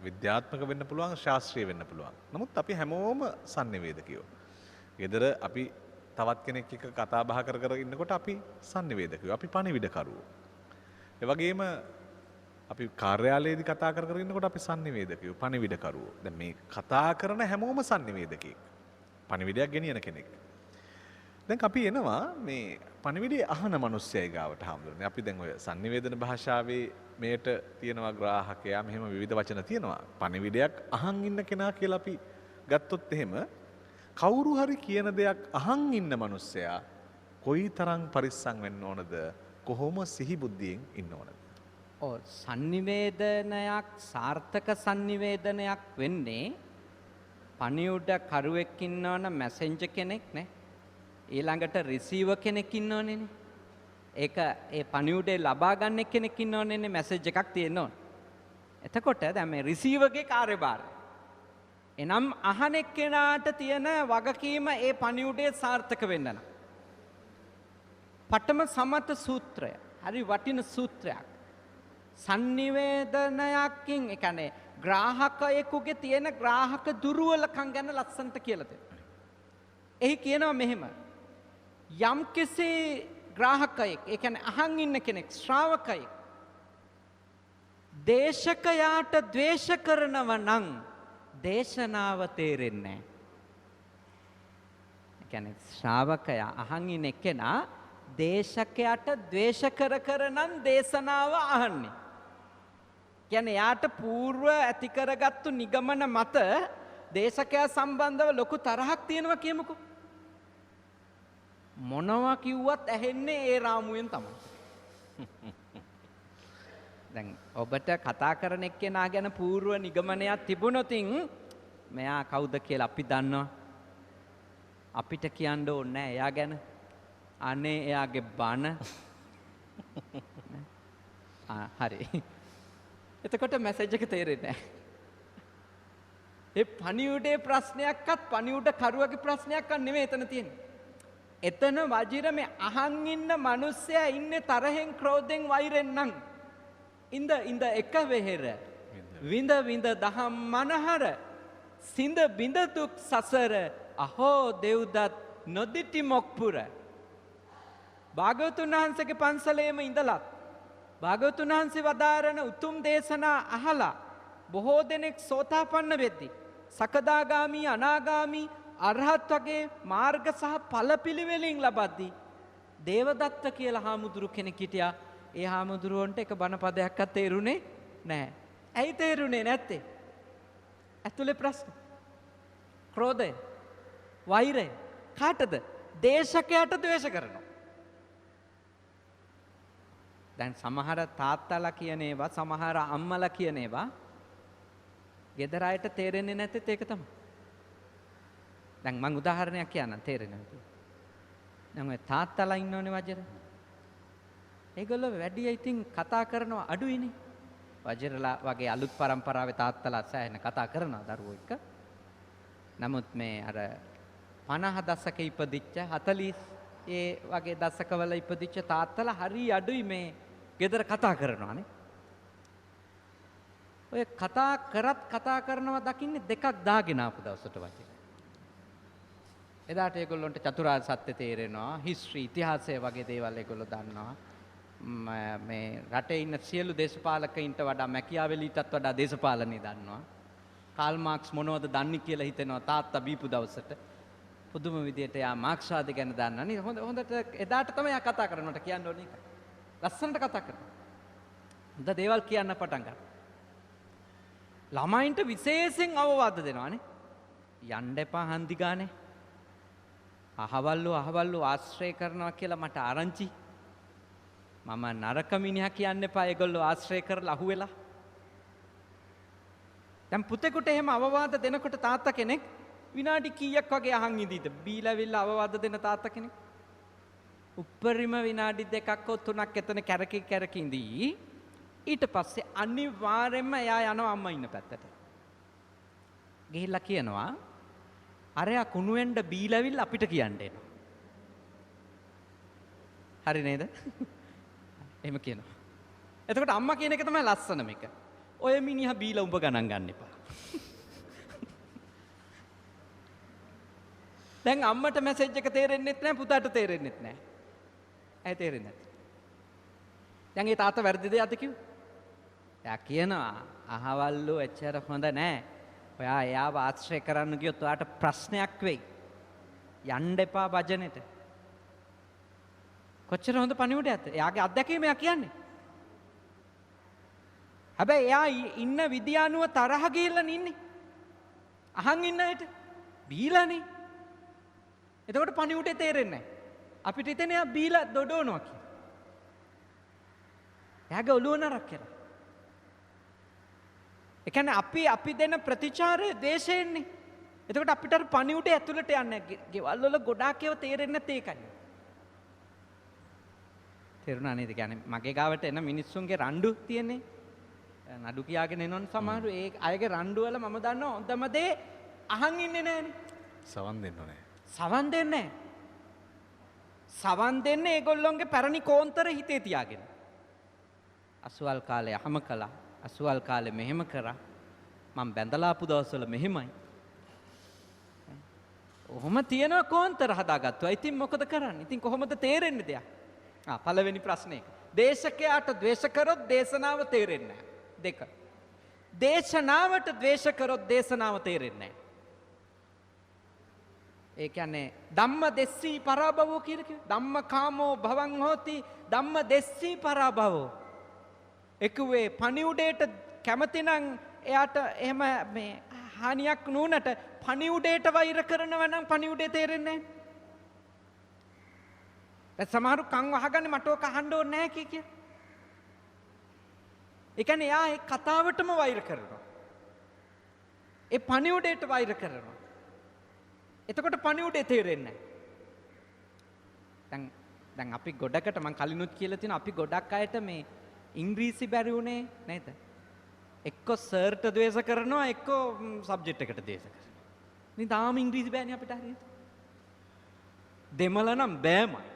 A: විද්‍යාත්මක වෙන්න පුළුවන් ශාස්ත්‍රීය වෙන්න පුළුවන්. නමුත් අපි හැමෝම sannivedakayෝ. ගෙදර අපි තවත් කෙනෙක් එක්ක කතා බහ කර කර ඉන්නකොට අපි sannivedakayෝ. අපි පණිවිඩකරුවෝ. ඒ වගේම අපි කාර්යාලයේදී කතා කර කර ඉන්නකොට අපි sannivedakayෝ පණිවිඩකරුවෝ. දැන් මේ කතා කරන හැමෝම sannivedakayෙක්. පණිවිඩයක් ගෙනියන කෙනෙක්. දැන් අපි එනවා මේ පණිවිඩය අහන මිනිස්සයයි ගාවට හම්බුනේ. අපි දැන් ඔය sannivedana භාෂාවේ මේට තියෙනවා ග්‍රාහකයා මෙහෙම විවිධ වචන තියෙනවා. පණිවිඩයක් අහන් ඉන්න කෙනා කියලා අපි ගත්තොත් එහෙම කවුරු හරි කියන දෙයක් අහන් ඉන්න මිනිස්සයා කොයිතරම් පරිස්සම් වෙන්න ඕනද? කොහොම සිහි බුද්ධියෙන් ඉන්න ඕනද?
B: ඔව් sannivedanayak සාර්ථක sannivedanayak වෙන්නේ පණිවුඩ කරුවෙක් ඉන්නවනම් මැසෙන්ජර් කෙනෙක් නේ. ඊළඟට රිසීවර් කෙනෙක් ඉන්නවනේ. ඒක ඒ පණිවුඩේ ලබා ගන්න කෙනෙක් ඉන්නවනේ මැසේජ් එකක් තියෙන්න ඕන. එතකොට දැන් මේ රිසීවර්ගේ කාර්යභාරය. එනම් අහන එක්කෙනාට තියෙන වගකීම ඒ පණිවුඩේ සාර්ථක වෙන්න නම්. පඨම සමත සූත්‍රය. හරි වටින සූත්‍රයක්. sannivedanayakin ඒ කියන්නේ ග්‍රාහකයෙකුගේ තියෙන ග්‍රාහක දුර්වලකම් ගැන ලස්සනට කියලා දෙනවා. එහි කියනවා මෙහෙම. යම් කෙසේ ග්‍රාහකයෙක් ඒ කියන්නේ අහන් ඉන්න කෙනෙක් ශ්‍රාවකයෙක් දේශකයාට ද්වේෂ කරනව නම් දේශනාව තේරෙන්නේ නැහැ. ඒ කියන්නේ ශ්‍රාවකයා අහන් ඉන්න කෙනා දේශකයාට ද්වේෂ කර නම් දේශනාව අහන්නේ. කියන්නේ යාට పూర్ව ඇති කරගත්තු නිගමන මත දේශකයා සම්බන්ධව ලොකු තරහක් තියෙනවා කියමුකෝ. මොනවා කිව්වත් ඇහෙන්නේ ඒ රාමුවෙන් තමයි. දැන් ඔබට කතා කරන එක්කෙනා ගැන పూర్ව නිගමනයක් තිබුණොතින් මෙයා කවුද කියලා අපි දන්නවා. අපිට කියන්න ඕනේ නැහැ එයා ගැන. අනේ එයාගේ බන. හරි. එතකොට මැසේජ් එක තේරෙන්නේ නැහැ. ඒ පණිවුඩේ ප්‍රශ්නයක්වත් පණිවුඩ කරුවගේ ප්‍රශ්නයක්වත් නෙමෙයි එතන තියෙන්නේ. එතන වජිර මේ අහන් ඉන්න මිනිස්සයා ඉන්නේ තරහෙන් ක්‍රෝධෙන් වෛරෙන් නම් ඉඳ එක වෙහෙර විඳ දහම් මනහර සිඳ බිඳ දුක් සසර අහෝ දෙව්දත් නොදිටි මොක්පුර. භාග්‍යවතුන් වහන්සේගේ පන්සලේම ඉඳලත් භාග්‍යවතුන් වහන්සේ වදාරන උතුම් දේශනා අහලා බොහෝ දෙනෙක් සෝතාපන්න වෙද්දී සකදාගාමි අනාගාමි අරහත් වගේ මාර්ග සහ ඵල පිළිවෙලින් ලබද්දී දේවදත්ත කියලා හාමුදුරු කෙනෙක් හිටියා. ඒ හාමුදුරුවන්ට එක බණ පදයක්වත් තේරුනේ නැහැ. ඇයි තේරුනේ නැත්තේ? ඇතුලේ ප්‍රශ්න. ක්‍රෝධය, වෛරය කාටද? දේශකයට ද්වේෂ කරනවා. දැන් සමහර තාත්තලා කියන ඒවා සමහර අම්මලා කියන ඒවා ගෙදර අයට තේරෙන්නේ නැත්තේ ඒක තමයි. දැන් මම උදාහරණයක් කියන්නම් තේරෙන්නේ නැති. දැන් ඔය තාත්තලා ඉන්නෝනේ වජර. ඒගොල්ලෝ වැඩි ඉතින් කතා කරනවා අඩුයිනේ. වජරලා වගේ අලුත් පරම්පරාවේ තාත්තලා සෑහෙන කතා කරනවා දරුවෝ එක්ක. නමුත් මේ අර 50 දශක ඉපදිච්ච 40 ඒ වගේ දශකවල ඉපදිච්ච තාත්තලා හරි අඩුයි මේ ගෙදර කතා කරනවානේ. ඔය කතා කරනවා දකින්නේ දෙකක් දාගෙන ආපු දවසට වගේ. එදාට ඒගොල්ලන්ට චතුරාර්ය සත්‍ය තේරෙනවා, හිස්ටරි ඉතිහාසය වගේ දේවල් ඒගොල්ලෝ දන්නවා. මේ රටේ ඉන්න සියලු දේශපාලකයින්ට වඩා මැකියාවෙලිටත් වඩා දේශපාලනේ දන්නවා. කාල් මාක්ස් මොනවද දන්නේ කියලා හිතෙනවා තාත්තා බීපු දවසට. පුදුම විදියට යා මාක්ස්වාදී ගැන දන්නා නේ. හොඳට එදාට තමයි යා කතා කරනවට කියන්න ඕනේ ඒක. ලස්සනට කතා කරනවා. හොඳ දේවල් කියන්න පටන් ගන්නවා. ළමයින්ට විශේෂයෙන් අවවාද දෙනවානේ. යන්න එපා හන්දි ගානේ. අහවල්ලු ආශ්‍රය කරනවා කියලා මට ආරංචි. මම නරක මිනිහා කියන්න එපා ඒගොල්ලෝ ආශ්‍රය කරලා අහුවෙලා. දැන් පුතෙකුට එහෙම අවවාද දෙනකොට තාත්තා කෙනෙක් විනාඩි කීයක් වගේ අහන් ඉඳීද? බීලාවිල්ල අවවාද දෙන තාත්තා කෙනෙක්. උප්පරිම විනාඩි 2ක් හෝ 3ක් එතන කැරකි ඉඳී. ඊට පස්සේ අනිවාර්යයෙන්ම එයා යනවා අම්මා ඉන්න පැත්තට. ගිහිල්ලා කියනවා අරයා කුණු වෙන්න බීලාවිල්ල අපිට කියන්න එනවා. හරි නේද? එහෙම කියනවා. එතකොට අම්මා කියන එක තමයි ලස්සන මේක. ඔය මිනිහා බීලා උඹ ගණන් ගන්න එපා. දැන් අම්මට මැසේජ් එක තේරෙන්නෙත් නැහැ පුතාට තේරෙන්නෙත් නැහැ. ඇයි තේරෙන්නේ නැත්තේ? දැන් ඒ තාත්තා වැරදි දෙයක්ද කිව්වේ? එයා කියනවා අහවල්ලු එච්චර හොඳ නැහැ. ඔයා එයාව ආශ්‍රය කරන්න ගියොත් ඔයාට ප්‍රශ්නයක් වෙයි. යන්න එපා භජනෙට. කොච්චර හොඳ පණිවිඩයක්ද? එයාගේ අත්දැකීම එයා කියන්නේ. හැබැයි එයා ඉන්න විදිය අනුව තරහ ගිහිල්ලා ඉන්නේ. අහන් ඉන්න අයට බීලානේ. එතකොට පණිවිඩේ තේරෙන්නේ නැහැ. අපිට හිතෙන්නේ එයා බීලා දොඩවනවා කියලා. එයාගේ ඔළුව නරක් කරලා. ඒ කියන්නේ අපි දෙන ප්‍රතිචාරය දේශයෙන්නේ. එතකොට අපිට අර පණිවුඩේ ඇතුළට යන්නේ ගෙවල් වල ගොඩාක් ඒවා තේරෙන්නේ නැත්තේ ඒකයි. තේරුණා නේද? කියන්නේ මගේ ගාවට එන මිනිස්සුන්ගේ රණ්ඩු තියෙන්නේ. නඩු කියාගෙන එනවන සමහරු ඒ අයගේ රණ්ඩු වල මම දන්නවා හොඳම දේ අහන් ඉන්නේ නැහනේ.
A: සවන් දෙන්න ඕනේ.
B: සවන් දෙන්නේ නැහැ. සවන් දෙන්නේ ඒගොල්ලොන්ගේ පැරණි කෝන්තර හිතේ තියාගෙන. අසුවල් කාලේ අහම කළා. අසුවල් කාලේ මෙහෙම කරා. මම බැඳලා ආපු දවස්වල මෙහෙමයි. ඔහොම තියෙනවා කෝන්තර හදාගත්තා. ඉතින් මොකද කරන්නේ? ඉතින් කොහොමද තේරෙන්නේ දෙයක්? පළවෙනි ප්‍රශ්නේ. දේශකයාට ද්වේෂ කරොත් දේශනාව තේරෙන්නේ නැහැ. දෙක. දේශනාවට ද්වේෂ කරොත් දේශනාව තේරෙන්නේ නැහැ. ඒ කියන්නේ ධම්ම දෙස්සී පරාභවෝ කියලා කිව්වේ. ධම්ම කාමෝ භවං හෝති ධම්ම දෙස්සී පරාභවෝ. එකුවේ පණිවුඩේට කැමති නම් එයාට එහෙම මේ හානියක් නුනට පණිවුඩේට වෛර කරනවා නම් පණිවුඩේ තේරෙන්නේ නැහැ. දැන් සමහරු කන් වහගන්නේ මට ඔක අහන්න ඕනේ නැහැ කිය. ඒ කියන්නේ එයා ඒ කතාවටම වෛර කරනවා. ඒ පණිවුඩේට වෛර කරනවා. එතකොට පණිවුඩේ තේරෙන්නේ නැහැ. දැන් අපි ගොඩකට මම කලිනුත් කියලා තියෙනවා අපි ගොඩක් අයට මේ ඉංග්‍රීසි බැරි උනේ නේද? එක්ක සර්ට ද්වේෂ කරනවා එක්ක සබ්ජෙක්ට් එකට ද්වේෂ කරනවා. ඉතින් තාම ඉංග්‍රීසි බෑනේ අපිට හරියට. දෙමළ නම් බෑමයි.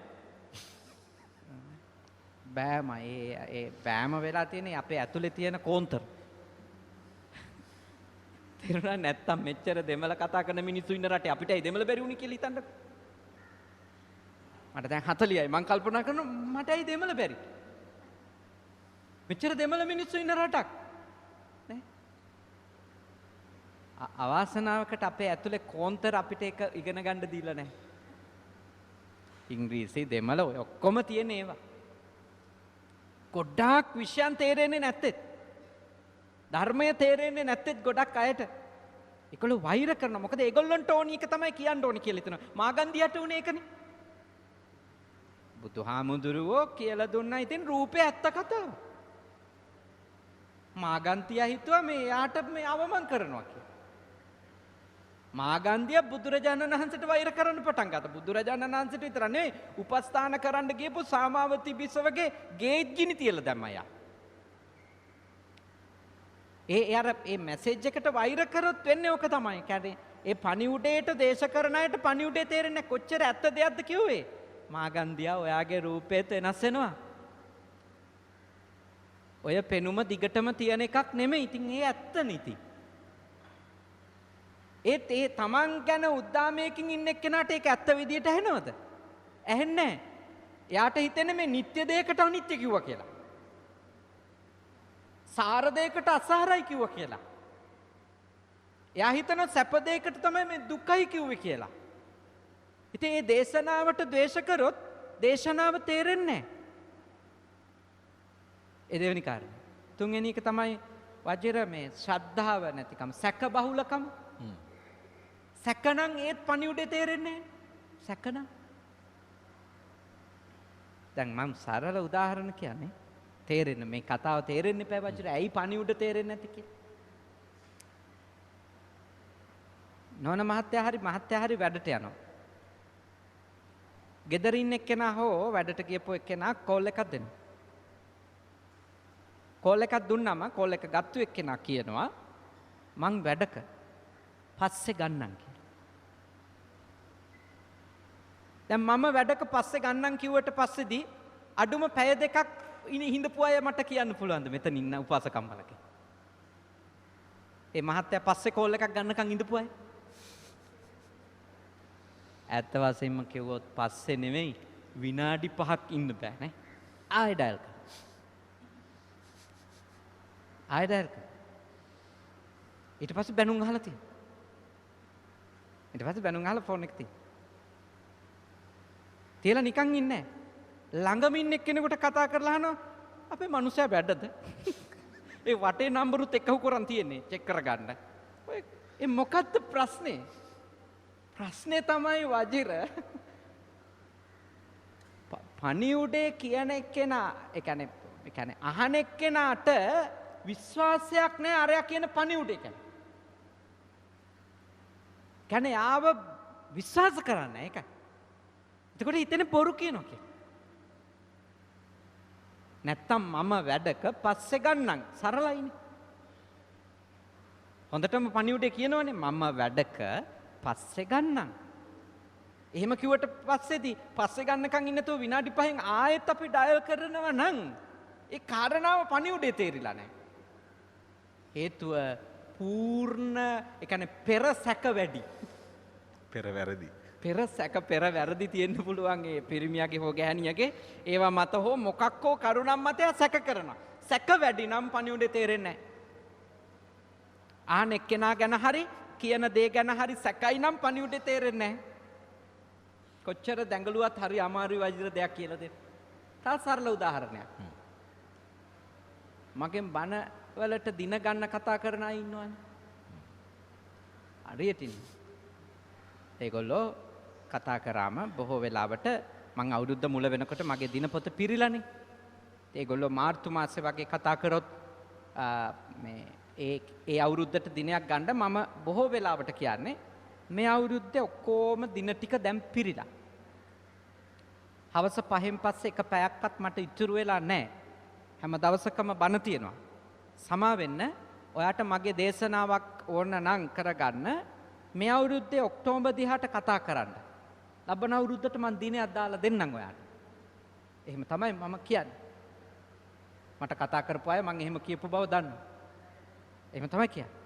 B: බෑමයි ඒ බෑම වෙලා තියෙන්නේ අපේ ඇතුලේ තියෙන කෝන්තර. තේරුණා නැත්තම් මෙච්චර දෙමළ කතා කරන මිනිස්සු ඉන්න රටේ අපිට ඒ දෙමළ බැරි වුණේ කියලා හිතන්නකෝ. මට දැන් 40යි මං කල්පනා කරනවා මට ඇයි දෙමළ බැරි? මෙච්චර දෙමළ මිනිස්සු ඉන්න රටක් නේ? අවාසනාවකට අපේ ඇතුලේ කෝන්තර අපිට ඒක ඉගෙන ගන්න දීලා නැහැ. ඉංග්‍රීසි දෙමළ ඔය ඔක්කොම තියෙන ඒවා. ගොඩාක් විෂයන් තේරෙන්නේ නැත්තේ. ධර්මය තේරෙන්නේ නැත්තේ ගොඩක් අයට. ඒගොල්ලෝ වෛර කරනවා. මොකද ඒගොල්ලන්ට ඕනි එක තමයි කියන්න ඕනි කියලා හිතනවා. මාගන්දියට උනේ ඒකනේ. බුදුහාමුදුරුවෝ කියලා දුන්නා ඉතින් රූපේ ඇත්ත කතාව. මාගන්තියා හිතුවා මේ යාට මේ අවමන් කරනවා කියලා. මාගන්දිය බුදුරජාණන් වහන්සේට වෛර කරන්න පටන් ගත්තා. බුදුරජාණන් වහන්සේට විතර නෙවෙයි උපස්ථාන කරන්න ගියපු සාමාවති බිසවගේ ගේට් ගිනි තියලා දැම්මා යා. ඒ මැසේජ් එකට වෛර කරොත් වෙන්නේ ඕක තමයි. කියන්නේ ඒ පණිවුඩේට දේශ කරන අයට පණිවුඩේ තේරෙන්නේ කොච්චර ඇත්ත දෙයක්ද කිව්වේ. මාගන්දියා ඔයාගේ රූපේත් වෙනස් වෙනවා. ඔය පෙනුම දිගටම තියෙන එකක් නෙමෙයි. ඉතින් ඒ ඇත්ත නිති. ඒත් ඒ තමන් ගැන උද්දාමයකින් ඉන්න එක්කෙනාට ඒක ඇත්ත විදියට ඇහෙනවද? ඇහෙන්නේ නැහැ. එයාට හිතෙන්නේ මේ නිත්‍ය දෙයකට අනිත්‍ය කිව්වා කියලා. සාර දෙයකට අසාරයි කිව්වා කියලා. එයා හිතනවා සැප දෙයකට තමයි මේ දුකයි කිව්වේ කියලා. ඉතින් මේ දේශනාවට ද්වේෂ කරොත් දේශනාව තේරෙන්නේ නැහැ. ඒ දෙවෙනි කාරණය. තුන්වෙනි එක තමයි වජිර මේ ශ්‍රද්ධාව නැතිකම, සැක බහුලකම. සැකනම් ඒත් පණිවුඩේ තේරෙන්නේ නැහැ. සැකනම්. දැන් මම සරල උදාහරණ කියන්නේ තේරෙන්න මේ කතාව තේරෙන්නේ නැහැ වජිර. ඇයි පණිවුඩ තේරෙන්නේ නැති කියලා? නෝන මහත්තයා හරි වැඩට යනවා. ගෙදර ඉන්න එක්කෙනා හෝ වැඩට ගියපු එක්කෙනා කෝල් එකක් දෙනවා. කෝල් එකක් දුන්නාම කෝල් එක ගත්තු එක්කෙනා කියනවා මං වැඩක පස්සේ ගන්නම් කියලා. දැන් මම වැඩක පස්සේ ගන්නම් කිව්වට පස්සේදී අඩුම පැය දෙකක් හිඳපු අය මට කියන්න පුළුවන්ද මෙතන ඉන්න උපාසකම්මලගේ? ඒ මහත්තයා පස්සේ කෝල් එකක් ගන්නකම් ඉඳපු අය? ඇත්ත වශයෙන්ම කිව්වොත් පස්සේ නෙමෙයි විනාඩි 5ක් ඉන්න බෑ නේ. ආයෙ ඩයල් කරා. ආයෙ ඩයල් කරා. ඊට පස්සේ බැනුම් අහලා තියෙනවා. ඊට පස්සේ බැනුම් අහලා ෆෝන් එක තියෙනවා. තියලා නිකන් ඉන්නේ නැහැ. ළඟම ඉන්න එක්කෙනෙකුට කතා කරලා අහනවා අපේ මනුස්සයා බැඩද? ඒ වටේ නම්බරුත් එක්කව කරන් තියෙන්නේ චෙක් කරගන්න. ඔය ඒ මොකද්ද ප්‍රශ්නේ? ප්‍රශ්නේ තමයි වජිර පණිවුඩේ කියන එක්කෙනා ඒ කියන්නේ ඒ කියන්නේ අහන එක්කෙනාට විශ්වාසයක් නැහැ අරයා කියන පණිවුඩේ ගැන. කියන්නේ ආව විශ්වාස කරන්න ඒකයි. එතකොට හිතෙන්නේ බොරු කියනවා කියලා. නැත්තම් මම වැඩක පස්සේ ගන්නම් සරලයිනේ. හොඳටම පණිවුඩේ කියනවනේ මම වැඩක පස්සේ ගන්නම්. එහෙම කිව්වට පස්සේදී පස්සේ ගන්නකම් ඉන්නතෝ විනාඩි 5න් ආයෙත් අපි ඩයල් කරනවා නම් ඒ කාරණාව පණිවුඩේ තේරිලා නැහැ. හේතුව පූර්ණ ඒ කියන්නේ පෙර සැක වැඩි.
A: පෙර වැරදි.
B: පෙර සැක පෙර වැරදි තියෙන්න පුළුවන් ඒ පිරිමියාගේ හෝ ගැහණියගේ ඒවා මත හෝ මොකක් හෝ කරුණම් මත සැක කරනවා. සැක වැඩි නම් පණිවුඩේ තේරෙන්නේ නැහැ. ආන එක්කෙනා ගැන හරි කියන දේ ගැන හරි සැකයි නම් පණිවුඩේ තේරෙන්නේ නැහැ. කොච්චර දැඟලුවත් හරි අමාරුයි වජිර දෙයක් කියලා දෙන්න. තව සරල උදාහරණයක්. මගෙන් බණ වලට දින ගන්න කතා කරන අය ඉන්නවනේ. හරියට ඉන්නේ. ඒගොල්ලෝ කතා කරාම බොහෝ වෙලාවට මං අවුරුද්ද මුල වෙනකොට මගේ දිනපොත පිරිලානේ. ඒගොල්ලෝ මාර්තු මාසේ වගේ කතා කරොත් මේ ඒ අවුරුද්දට දිනයක් ගන්න මම බොහෝ වෙලාවට කියන්නේ මේ අවුරුද්දේ ඔක්කොම දින ටික දැන් පිරිලා. හවස 5න් පස්සේ එක පැයක්වත් මට ඉතුරු වෙලා නැහැ. හැම දවසකම බණ තියෙනවා. සමා වෙන්න ඔයාට මගේ දේශනාවක් ඕන නම් කරගන්න මේ අවුරුද්දේ ඔක්තෝබර් 10ට කතා කරන්න. ලබන අවුරුද්දට මම දිනයක් දාලා දෙන්නම් ඔයාට. එහෙම තමයි මම කියන්නේ. මට කතා කරපු අය මම එහෙම කියපු බව දන්නවා. එහෙම තමයි කියන්නේ.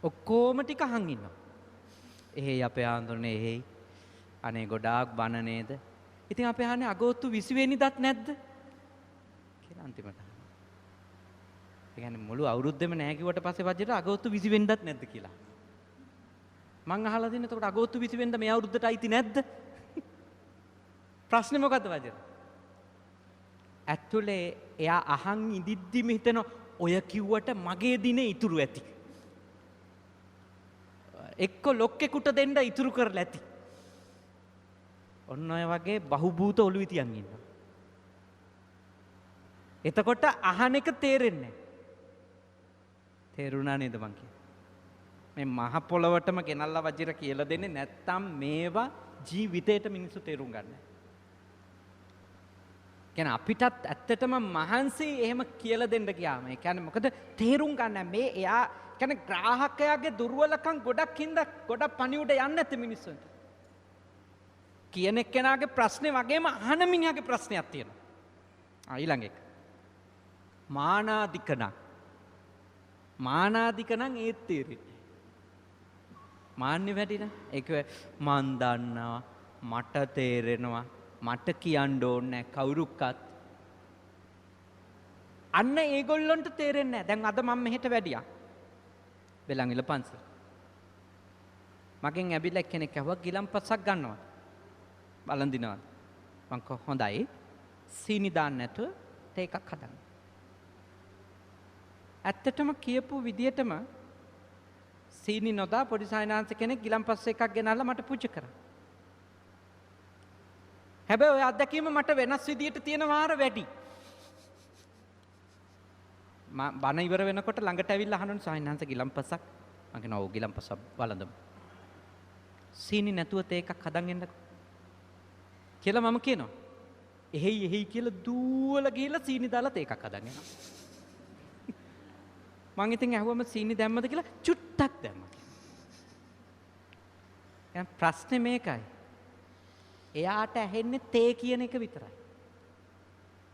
B: ඔක්කොම ටික අහන් ඉන්නවා. එහෙයි අපේ ආන්දරනේ එහෙයි. අනේ ගොඩාක් බන නේද? ඉතින් අපි අහන්නේ අගෝස්තු 20 වෙනිදාත් නැද්ද? කියලා අන්තිමට. ඒ කියන්නේ මුළු අවුරුද්දෙම නැහැ කිව්වට පස්සේ වජිර අගෝස්තු 20 වෙනිදාත් නැද්ද කියලා. මං අහලා දින එතකොට අගෝස්තු 20 වෙනිදා මේ අවුරුද්දට අයිති නැද්ද? ප්‍රශ්නේ මොකද්ද වජිර? ඇතුලේ එයා අහන් ඉදිද්දිම හිතන ඔය කිව්වට මගේ දිනේ ඉතුරු ඇති. එක්ක ලොක්කෙකුට දෙන්න ඉතුරු කරලා ඇති. ඔන්න ඔය වගේ බහුබූත ඔළුවේ තියන් ඉන්නවා. එතකොට අහන එක තේරෙන්නේ නැහැ. තේරුණා නේද මං කියන්නේ? මේ මහ පොළවටම ගෙනල්ලා වජිර කියලා දෙන්නේ නැත්තම් මේවා ජීවිතේට මිනිස්සු තේරුම් ගන්න නැහැ. කියන්නේ අපිටත් ඇත්තටම මහන්සි එහෙම කියලා දෙන්න ගියාම ඒ කියන්නේ මොකද තේරුම් ගන්න මේ එයා කියන්නේ ග්‍රාහකයාගේ දුර්වලකම් ගොඩක් හින්දා ගොඩක් පණිවුඩ යන්නේ නැති මිනිස්සුන්ට. කියන එක්කෙනාගේ ප්‍රශ්නේ වගේම අහන මිනිහාගේ ප්‍රශ්නයක් තියෙනවා. ඊළඟ එක. මානාදිකනම් ඒත් තේරෙන්නේ. මාන්නේ වැඩින. ඒක මන් දන්නවා මට තේරෙනවා මට කියන්න ඕනේ කවුරුක්වත්. අන්න ඒගොල්ලන්ට තේරෙන්නේ නැහැ. දැන් අද මම මෙහෙට වැඩියා. බෙලන්විල පන්සල. මගෙන් ඇවිල්ලා කෙනෙක් ඇහුවා ගිලම්පසක් ගන්නවද? බලන්දිනවද? මං කිව්වා හොඳයි. සීනි දාන්න නැතුව තේ එකක් හදන්න. ඇත්තටම කියපු විදියටම සීනි නොදා පොඩි සායනාංශ කෙනෙක් ගිලම්පස් එකක් ගෙනල්ලා මට පුජ කරා. හැබැයි ඔය අත්දැකීම මට වෙනස් විදියට තියෙන වාර වැඩි. බණ ඉවර වෙනකොට ළඟට ඇවිල්ලා අහනවා සායනාංශ ගිලම්පසක්. මං කියනවා ඔව් ගිලම්පස බලඳමු. සීනි නැතුව තේ එකක් හදන් එන්නකෝ. කියලා මම කියනවා. එහෙයි කියලා දූවලා ගිහලා සීනි දාලා තේ එකක් හදන් එනවා. මං ඉතින් ඇහුවම සීනි දැම්මද කියලා චුට්ටක් දැම්මා. දැන් ප්‍රශ්නේ මේකයි. එයාට ඇහෙන්නේ තේ කියන එක විතරයි.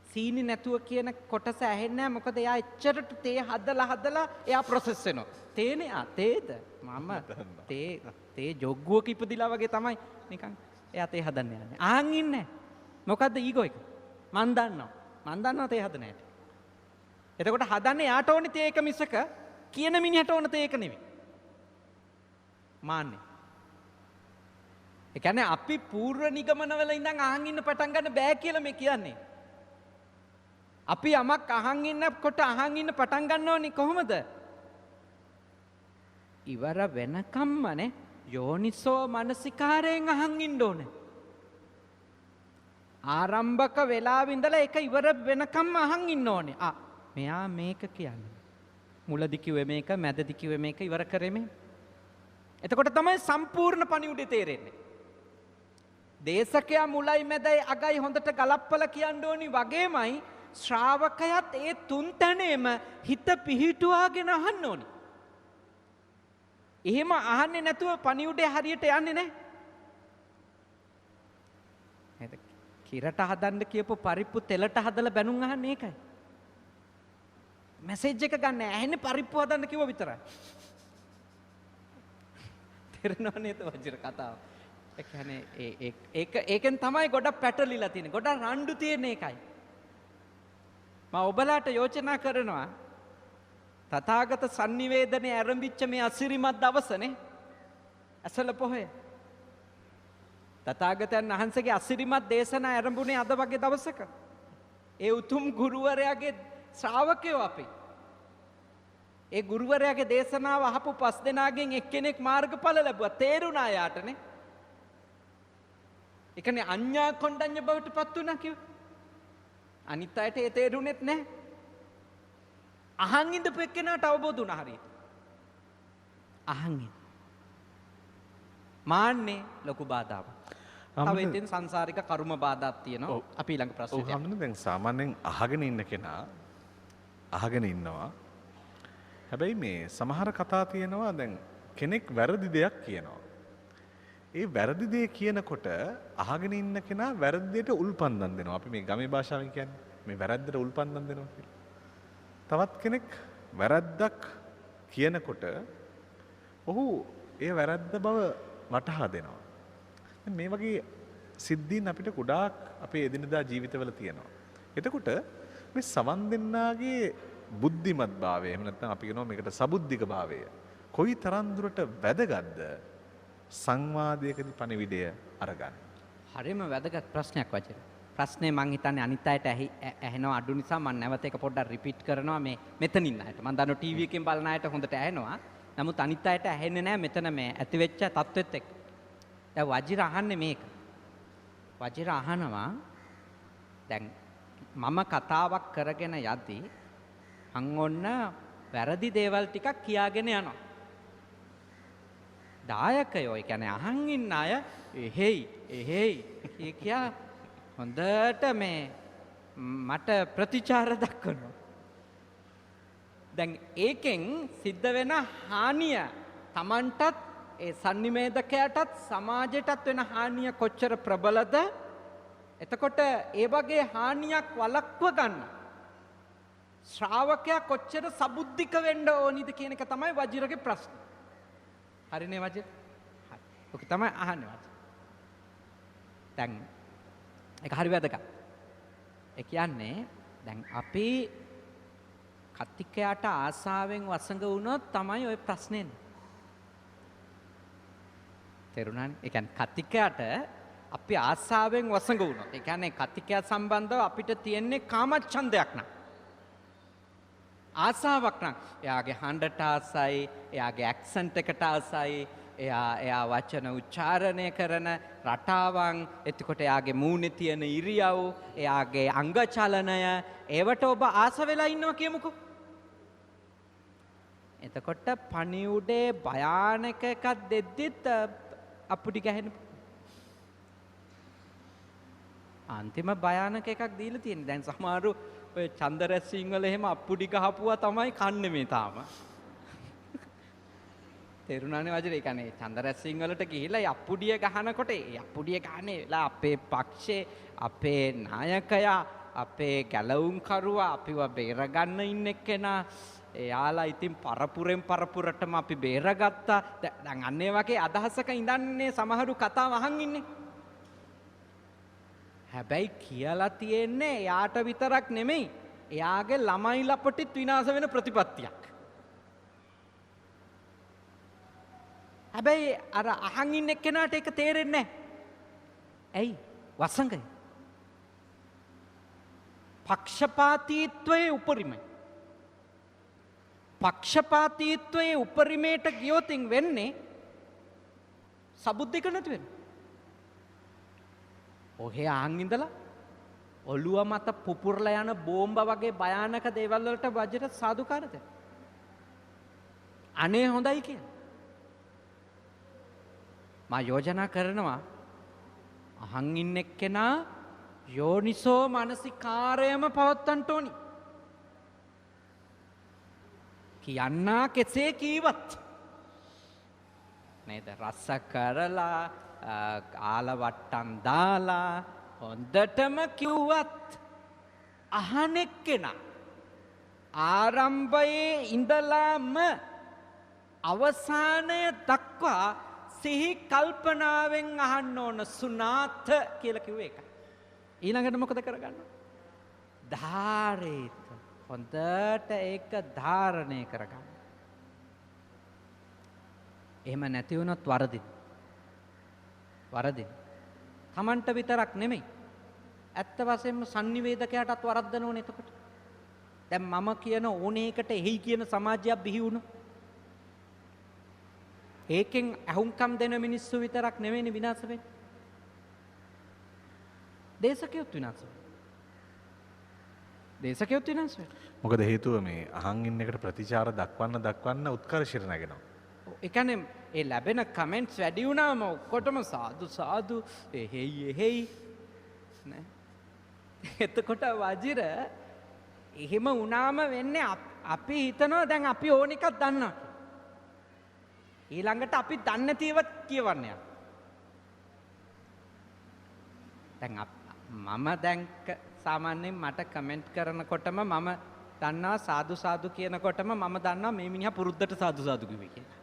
B: සීනි නැතුව කියන කොටස ඇහෙන්නේ නැහැ මොකද එයා එච්චරට තේ හදලා එයා ප්‍රොසෙස් වෙනවා. තේනේ තේද? මම තේ ජොග්ගුවක ඉපදිලා වගේ තමයි නිකන් එයා තේ හදන්න යන්නේ. ආන් ඉන්නේ. මොකද්ද ඊගෝ එක? මන් දන්නවා තේ හදන හැටි. එතකොට හදන්නේ යාට ඕනේ තේ එක මිසක කියන මිනිහට ඕන තේ එක නෙවෙයි. මාන්නේ. ඒ කියන්නේ අපි පූර්ව නිගමනවල ඉඳන් අහන් ඉන්න පටන් ගන්න බෑ කියලා මේ කියන්නේ. අපි යමක් අහන් ඉන්නකොට අහන් ඉන්න පටන් ගන්නවනේ කොහොමද? ඉවර වෙනකම්මනේ යෝනිසෝ මනසිකාරයෙන් අහන් ඉන්න ඕනේ. ආරම්භක වෙලාවෙ ඉඳලා ඒක ඉවර වෙනකම් අහන් ඉන්න ඕනේ. මෙයා මේක කියන්නේ. මුලදි කිව්වේ මේක, මැදදි කිව්වේ මේක, ඉවර කරේ මේ. එතකොට තමයි සම්පූර්ණ පණිවුඩේ තේරෙන්නේ. දේශකයා මුලයි මැදයි අගයි හොඳට ගලප්පලා කියන්න ඕනි වගේමයි ශ්‍රාවකයාත් ඒ තුන් තැනේම හිත පිහිටුවාගෙන අහන්න ඕනි. එහෙම අහන්නේ නැතුව පණිවුඩේ හරියට යන්නේ නැහැ. කිරට හදන්න කියපු පරිප්පු තෙලට හදලා බැනුම් අහන්නේ ඒකයි. මැසේජ් එක ගන්න ඇහෙන්නේ පරිප්පු හදන්න කිව්ව විතරයි. තේරෙනව නේද වජිර කතාව? ඒ කියන්නේ ඒකෙන් තමයි ගොඩක් පැටලිලා තියෙන්නේ. ගොඩක් රණ්ඩු තියෙන්නේ ඒකයි. මම ඔබලාට යෝජනා කරනවා තථාගත sannivedanaye ආරම්භිච්ච මේ අසිරිමත් දවසනේ අසල පොහොය. තථාගතයන් වහන්සේගේ අසිරිමත් දේශනා ආරම්භුනේ අද වගේ දවසක. ඒ උතුම් ගුරුවරයාගේ ශ්‍රාවකයෝ අපි. ඒ ගුරුවරයාගේ දේශනාව අහපු 5 දෙනාගෙන් එක්කෙනෙක් මාර්ගඵල ලැබුවා. තේරුණා යාටනේ. ඒ කියන්නේ අඤ්ඤා කොණ්ඩඤ්ඤ බවට පත් වුණා කිව්ව. අනිත් අයට ඒ තේරුණෙත් නැහැ. අහන් ඉඳපු එක්කෙනාට අවබෝධ වුණා හරියට. අහන් ඉන්න. මාන්නේ ලොකු බාධාවක්. තව ඉතින් සංසාරික කර්ම බාධාක් තියෙනවා. අපි ඊළඟ ප්‍රශ්නෙට යමු.
A: දැන් සාමාන්‍යයෙන් අහගෙන ඉන්න කෙනා අහගෙන ඉන්නවා. හැබැයි මේ සමහර කතා තියෙනවා දැන් කෙනෙක් වැරදි දෙයක් කියනවා. ඒ වැරදි දේ කියනකොට අහගෙන ඉන්න කෙනා වැරදි දෙයට උල්පන්දම් දෙනවා. අපි මේ ගමේ භාෂාවෙන් කියන්නේ මේ වැරද්දට උල්පන්දම් දෙනවා කියලා. තවත් කෙනෙක් වැරද්දක් කියනකොට ඔහු ඒ වැරද්ද බව වටහා දෙනවා. මේ වගේ සිද්ධීන් අපිට ගොඩාක් අපේ එදිනදා ජීවිතවල තියෙනවා. එතකොට මේ සවන් දෙන්නාගේ බුද්ධිමත් භාවය එහෙම නැත්නම් අපි කියනවා මේකට සබුද්ධික භාවය කොයි තරම් දුරට වැදගත්ද සංවාදයකදී පණිවිඩය අරගන්න.
B: හරිම වැදගත් ප්‍රශ්නයක් වචන. ප්‍රශ්නේ මං හිතන්නේ අනිත් අයට ඇහෙනවා අඩු නිසා මම නැවත එක පොඩ්ඩක් රිපීට් කරනවා මේ මෙතනින් අයට. මම දන්නවා ටීවී එකෙන් බලන අයට හොඳට ඇහෙනවා. නමුත් අනිත් අයට ඇහෙන්නේ නැහැ මෙතන මේ ඇතිවෙච්ච තත්ත්වෙත් එක්ක. දැන් වජිර අහන්නේ මේක. වජිර අහනවා දැන් මම කතාවක් කරගෙන යද්දී මං ඔන්න වැරදි දේවල් ටිකක් කියාගෙන යනවා. දායකයෝ ඒ කියන්නේ අහන් ඉන්න අය එහෙයි කියා හොඳට මේ මට ප්‍රතිචාර දක්වනවා. දැන් ඒකෙන් සිද්ධ වෙන හානිය Tamanටත් ඒ sannivedakayaටත් සමාජයටත් වෙන හානිය කොච්චර ප්‍රබලද? එතකොට ඒ වගේ හානියක් වළක්ව ගන්න ශ්‍රාවකයා කොච්චර සබුද්ධික වෙන්න ඕනිද කියන එක තමයි වජිරගේ ප්‍රශ්නේ. හරිනේ වජිර? හරි. ඔක තමයි අහන්නේ වජිර. දැන් ඒක හරි වැදගත්. ඒ කියන්නේ දැන් අපි කතිකයට ආසාවෙන් වසඟ වුණොත් තමයි ওই ප්‍රශ්නේ එන්නේ. තේරුණානේ? ඒ කියන්නේ කතිකයට අපි ආසාවෙන් වසඟ වුණොත් ඒ කියන්නේ කතිකය සම්බන්ධව අපිට තියෙන්නේ කාමච්ඡන්දයක් නා. ආසාවක් නම් එයාගේ හඬට ආසයි, එයාගේ ඇක්සන්ට් එකට ආසයි, එයා වචන උච්චාරණය කරන රටාවන්, එතකොට එයාගේ මූණේ තියෙන ඉරියව්, එයාගේ අංග චලනය, ඒවට ඔබ ආස වෙලා ඉන්නවා කියමුකෝ. එතකොට පණිවුඩේ භයානක එකක් දෙද්දිත් අපුඩි ගහන අන්තිම භයානක එකක් දීලා තියෙනවා. දැන් සමහරු ඔය චන්දරැස්සින් වල එහෙම අප්පුඩි ගහපුවා තමයි කන්නේ මේ තාම. තේරුණානේ වජිර? ඒ කියන්නේ චන්දරැස්සින් වලට ගිහිල්ලා ඒ අප්පුඩිය ගහනකොට ඒ අප්පුඩිය ගහන්නේ වෙලා අපේ පක්ෂේ, අපේ නායකයා, අපේ ගැලවුම් කරුවා, අපිව බේරගන්න ඉන්න එක්කෙනා, එයාලා ඉතින් පරපුරෙන් පරපුරටම අපි බේරගත්තා. දැන් අන්න ඒ වගේ අදහසක ඉඳන්නේ සමහරු කතාව අහන් ඉන්නේ. හැබැයි කියලා තියෙන්නේ එයාට විතරක් නෙමෙයි එයාගේ ළමයි ලපටිත් විනාශ වෙන ප්‍රතිපත්තියක්. හැබැයි අර අහන් ඉන්න කෙනාට ඒක තේරෙන්නේ නැහැ. ඇයි? වසඟයි. පක්ෂපාතීත්වයේ උපරිමයි. පක්ෂපාතීත්වයේ උපරිමයට ගියොතින් වෙන්නේ සබුද්ධික නැති වෙනවා. ඔහේ අහන් ඉඳලා ඔළුව මත පුපුරලා යන බෝම්බ වගේ භයානක දේවල් වලට වජිර සාදුකාරද? අනේ හොඳයි කියලා. මා යෝජනා කරනවා අහන් ඉන්න එක්කෙනා යෝනිසෝ මානසිකාරයම පවත්තන්ට ඕනි. කියන්නා කෙසේ කීවත් නේද? රස කරලා ආලවට්ටම් දාලා හොඳටම කිව්වත් අහන එක්කෙනා ආරම්භයේ ඉඳලාම අවසානය දක්වා සිහි කල්පනාවෙන් අහන්න ඕන සුනාත කියලා කිව්වේ ඒකයි. ඊළඟට මොකද කරගන්න? ධාරේත. හොඳට ඒක ධාරණය කරගන්න. එහෙම නැති වුණොත් වරදින. තමන්ට විතරක් නෙමෙයි. ඇත්ත වශයෙන්ම sannivedakayaටත් වරද්දන ඕනේ එතකොට. දැන් මම කියන ඕනේ එකට එහි කියන සමාජයක් බිහි වුණා. ඒකෙන් අහුම්කම් දෙන මිනිස්සු විතරක් නෙවෙයි විනාශ වෙන්නේ. දේශකයොත් විනාශ වෙනවා.
A: මොකද හේතුව මේ අහන් ඉන්න එකට ප්‍රතිචාර දක්වන්න උත්කර්ෂයට නැගෙනවා.
B: ඒ කියන්නේ ඒ ලැබෙන කමෙන්ට්ස් වැඩි වුණාම ඔක්කොටම සාදු එහෙයි නේ. එතකොට වජිර එහෙම වුණාම වෙන්නේ අපි හිතනවා දැන් අපි ඕන එකක් දන්නවා. ඊළඟට අපි දන්නේ නැතිව කියවන්න යනවා. දැන් මම දැන් සාමාන්‍යයෙන් මට කමෙන්ට් කරනකොටම මම දන්නවා සාදු කියනකොටම මම දන්නවා මේ මිනිහා පුරුද්දට සාදු කිව්වේ කියලා.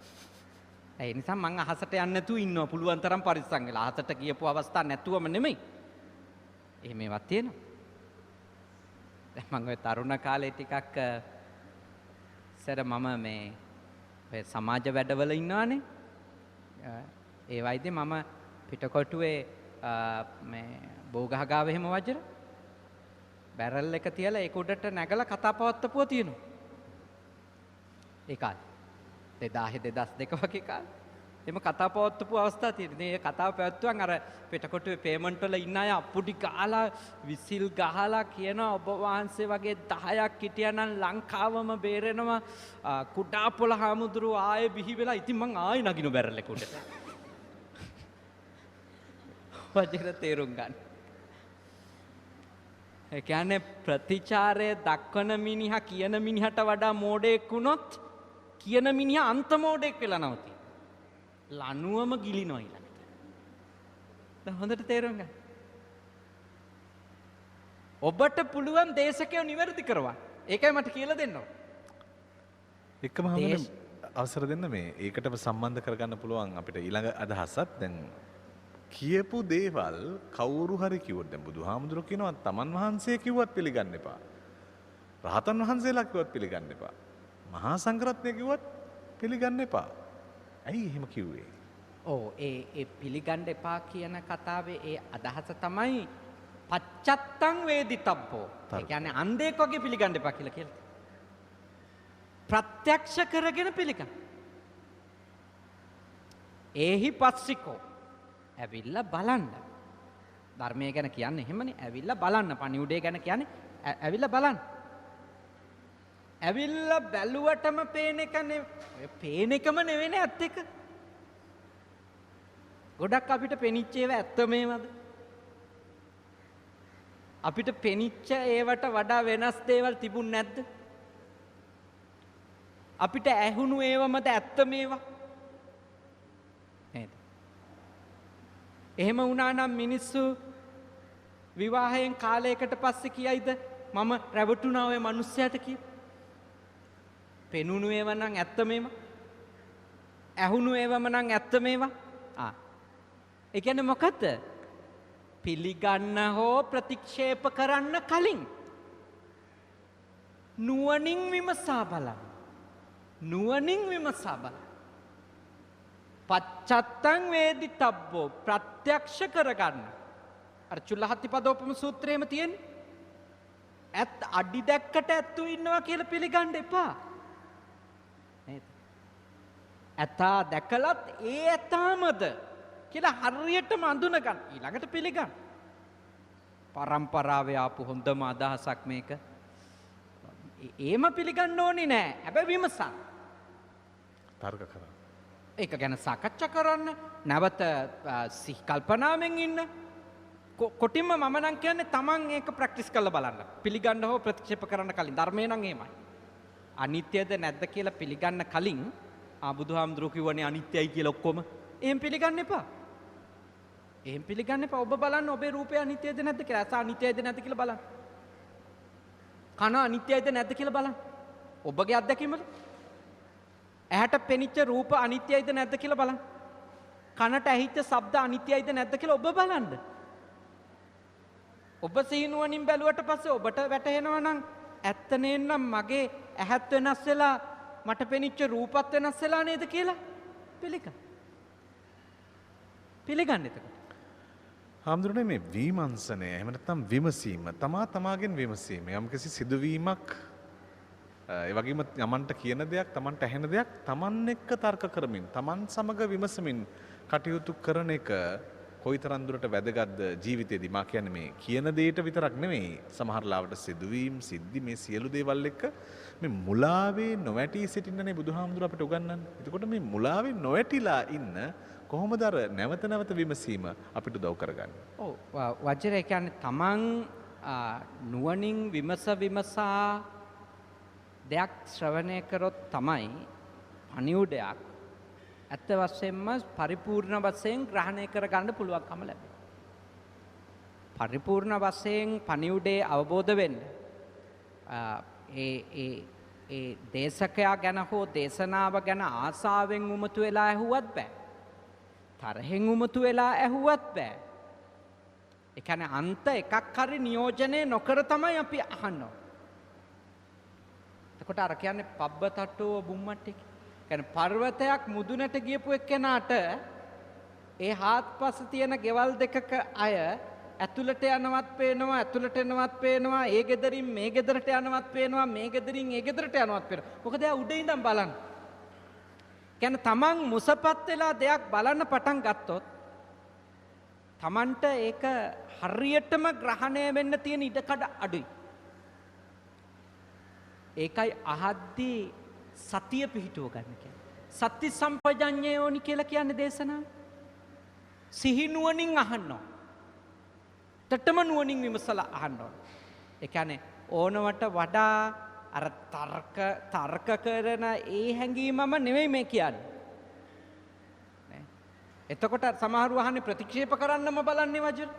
B: ඒ නිසා මං අහසට යන්නේ නැතුව ඉන්නවා පුළුවන් තරම් පරිස්සම් වෙලා. අහසට කියපු අවස්ථා නැතුවම නෙමෙයි. එහෙම ඒවා තියෙනවා. දැන් මං ඔය තරුණ කාලේ ටිකක් මම මේ ඔය සමාජ වැඩවල ඉන්නවානේ. ඒ වයිදී මම පිටකොටුවේ මේ බෝගහගාව එහෙම වජර බැරල් එක තියලා ඒක උඩට නැගලා කතා පවත්වපුවා තියෙනවා. ඒ කාලේ 2002 වගේ කාලේ එම කතා පවත්වපු අවස්ථා තියෙනවා. ඉතින් ඒ කතාව පැවැත්වුවන් අර පිටකොටුවේ පේමන්ට් වල ඉන්න අය අප්පුඩි ගහලා විසිල් ගහලා කියනවා ඔබ වහන්සේ වගේ 10ක් හිටියා නම් ලංකාවම බේරෙනවා. කුඩා පොළ හාමුදුරුවෝ ආයේ බිහි වෙලා ඉතින් මං ආයේ නගිනු බැරල් එක උඩට. වජිර තේරුම් ගන්න. ඒ කියන්නේ ප්‍රතිචාරය දක්වන මිනිහා කියන මිනිහට වඩා මෝඩෙක් වුණොත් කියන මිනිහා අන්ත මෝඩෙක් වෙලා නවතියි. ලනුවම ගිලිනවා ඊළඟට. දැන් හොඳට තේරුම් ගන්න. ඔබට පුළුවන් දේශකයෝ නිවැරදි කරවන්න. ඒකයි මට කියලා දෙන්න ඕන.
A: එක්කම අවසර දෙන්න මේ ඒකටම සම්බන්ධ කරගන්න පුළුවන් අපිට ඊළඟ අදහසක්. දැන් කියපු දේවල් කවුරු හරි කිව්වොත් දැන් බුදුහාමුදුරුවෝ කියනවා තමන් වහන්සේ කිව්වත් පිළිගන්න එපා. රහතන් වහන්සේලා කිව්වත් පිළිගන්න එපා. මහා සංඝරත්නය කිව්වත් පිළිගන්න එපා. ඇයි එහෙම කිව්වේ?
B: ඒ පිළිගන්න එපා කියන කතාවේ ඒ අදහස තමයි පච්චත්තං වේදිතබ්බෝ. ඒ කියන්නේ අන්ධෙක් වගේ පිළිගන්න එපා කියලා කියලා. ප්‍රත්‍යක්ෂ කරගෙන පිළිගන්න. ඒහි පස්සිකෝ ඇවිල්ලා බලන්න. ධර්මය ගැන කියන්නේ එහෙමනේ. ඇවිල්ලා බලන්න. පණිවුඩේ ගැන කියන්නේ ඇවිල්ලා බලන්න. ඇවිල්ලා බැලුවටම පේන එක පේන එකම නෙවෙයි ඇත්ත එක. ගොඩක් අපිට පෙනිච්ච ඒවා ඇත්ත මේවද? අපිට පෙනිච්ච ඒවට වඩා වෙනස් දේවල් තිබුණ නැද්ද? අපිට ඇහුණු ඒවමද ඇත්ත මේවා? නේද? එහෙම වුණා නම් මිනිස්සු විවාහයෙන් කාලයකට පස්සේ කියයිද මම රැවටුණා ඔය මිනිස්සයාට කියලා? පෙනුණු ඒවා නම් ඇත්ත මේවා. ඇහුණු ඒවම නම් ඇත්ත මේවා. ඒ කියන්නේ මොකද්ද? පිළිගන්න හෝ ප්‍රතික්ෂේප කරන්න කලින් නුවණින් විමසා බලන්න. නුවණින් විමසා බලන්න. පච්චත්තං වේදිතබ්බෝ ප්‍රත්‍යක්ෂ කරගන්න. අර චුල්ලහත්තිපදෝපම සූත්‍රයේම තියෙන්නේ. ඇත් අඩි දැක්කට ඇත්තු ඉන්නවා කියලා පිළිගන්න එපා. නේද? ඇතා දැකලත් ඒ ඇතාමද කියලා හරියටම අඳුන ගන්න. ඊළඟට පිළිගන්න. පරම්පරාවේ ආපු හොඳම අදහසක් මේක. ඒම පිළිගන්න ඕනේ නෑ. හැබැයි විමසන්න.
A: තර්ක කරන්න.
B: ඒක ගැන සාකච්ඡා කරන්න. නැවත සිහි කල්පනාවෙන් ඉන්න. කොටින්ම මම නම් කියන්නේ Taman ඒක ප්‍රැක්ටිස් කරලා බලන්න. පිළිගන්න හෝ ප්‍රතික්ෂේප කරන්න කලින් ධර්මේ නම් එහෙමයි. අනිත්‍යද නැද්ද කියලා පිළිගන්න කලින් බුදුහාමුදුරුවෝ කිව්වනේ අනිත්‍යයි කියලා ඔක්කොම. එහෙම පිළිගන්න එපා. එහෙම පිළිගන්න එපා. ඔබ බලන්න ඔබේ රූපය අනිත්‍යද නැද්ද කියලා. ඇස අනිත්‍යද නැද්ද කියලා බලන්න. කන අනිත්‍යයිද නැද්ද කියලා බලන්න. ඔබගේ අත්දැකීමද? ඇහැට පෙනිච්ච රූප අනිත්‍යයිද නැද්ද කියලා බලන්න. කනට ඇහිච්ච ශබ්ද අනිත්‍යයිද නැද්ද කියලා ඔබ බලන්න. ඔබ සිහිනුවණින් බැලුවට පස්සේ ඔබට වැටහෙනවා නම් ඇත්ත නේනම් මගේ ඇහත් වෙනස් වෙලා මට පෙනිච්ච රූපත් වෙනස් වෙලා නේද කියලා පිළිගන්න එතකොට.
A: හාමුදුරනේ මේ විමර්ශනය එහෙම නැත්නම් විමසීම තමාගෙන් විමසීම යම්කිසි සිදුවීමක් ඒ වගේම යමන්ට කියන දෙයක් තමන්ට ඇහෙන දෙයක් තමන් එක්ක තර්ක කරමින් තමන් සමග විමසමින් කටයුතු කරන එක කොයිතරම් දුරට වැදගත්ද ජීවිතේදී මා කියන්නේ මේ කියන දෙයට විතරක් නෙමෙයි සමහර ලාවට සිදුවීම් සිද්ධි මේ සියලු දේවල් එක්ක මේ මුලාවේ නොවැටී සිටින්නනේ බුදුහාමුදුර අපිට උගන්වන්නේ. එතකොට මේ මුලාවේ නොවැටිලා ඉන්න කොහොමද අර නැවත නැවත විමසීම අපිට උදව් කරගන්නේ? ඔව්
B: වජිර ඒ කියන්නේ තමන් නුවණින් විමසා දෙයක් ශ්‍රවණය කරොත් තමයි පණිවුඩයක් ඇත්ත වශයෙන්ම පරිපූර්ණ වශයෙන් ග්‍රහණය කරගන්න පුළුවන්කම ලැබෙනවා. පරිපූර්ණ වශයෙන් පණිවුඩේ අවබෝධ වෙන්න ඒ දේශකයා ගැන හෝ දේශනාව ගැන ආසාවෙන් උමතු වෙලා ඇහුවත් බෑ. තරහෙන් උමතු වෙලා ඇහුවත් බෑ. ඒ කියන්නේ අන්ත එකක් හරි නියෝජනය නොකර තමයි අපි අහන්න ඕනේ. එතකොට අර කියන්නේ පබ්බතට්ටෝ බුම්මට්ටේ කියන්නේ පර්වතයක් මුදුනට ගියපු එක්කෙනාට ඒ හාත්පස තියෙන ගෙවල් දෙකක අය ඇතුළට යනවත් පේනවා ඇතුළට එනවත් පේනවා ඒ ගෙදරින් මේ ගෙදරට යනවත් පේනවා මේ ගෙදරින් ඒ ගෙදරට යනවත් පේනවා. මොකද එයා උඩ ඉඳන් බලන්න. කියන්නේ තමන් මුසපත් වෙලා දෙයක් බලන්න පටන් ගත්තොත් තමන්ට ඒක හරියටම ග්‍රහණය වෙන්න තියෙන ඉඩකඩ අඩුයි. ඒකයි අහද්දී සතිය පිහිටුව ගන්න කියන්නේ. සති සම්පජඤ්ඤය ඕනි කියලා කියන්නේ දේශනාව. සිහිනුවණින් අහන්න ඕන. තටම නුවණින් විමසලා අහන්න ඕන. ඒ කියන්නේ ඕනවට වඩා අර තර්ක කරන ඒ හැඟීමම නෙවෙයි මේ කියන්නේ. නේ. එතකොට සමහරව අහන්නේ ප්‍රතික්ෂේප කරන්නම බලන්නේ වජර.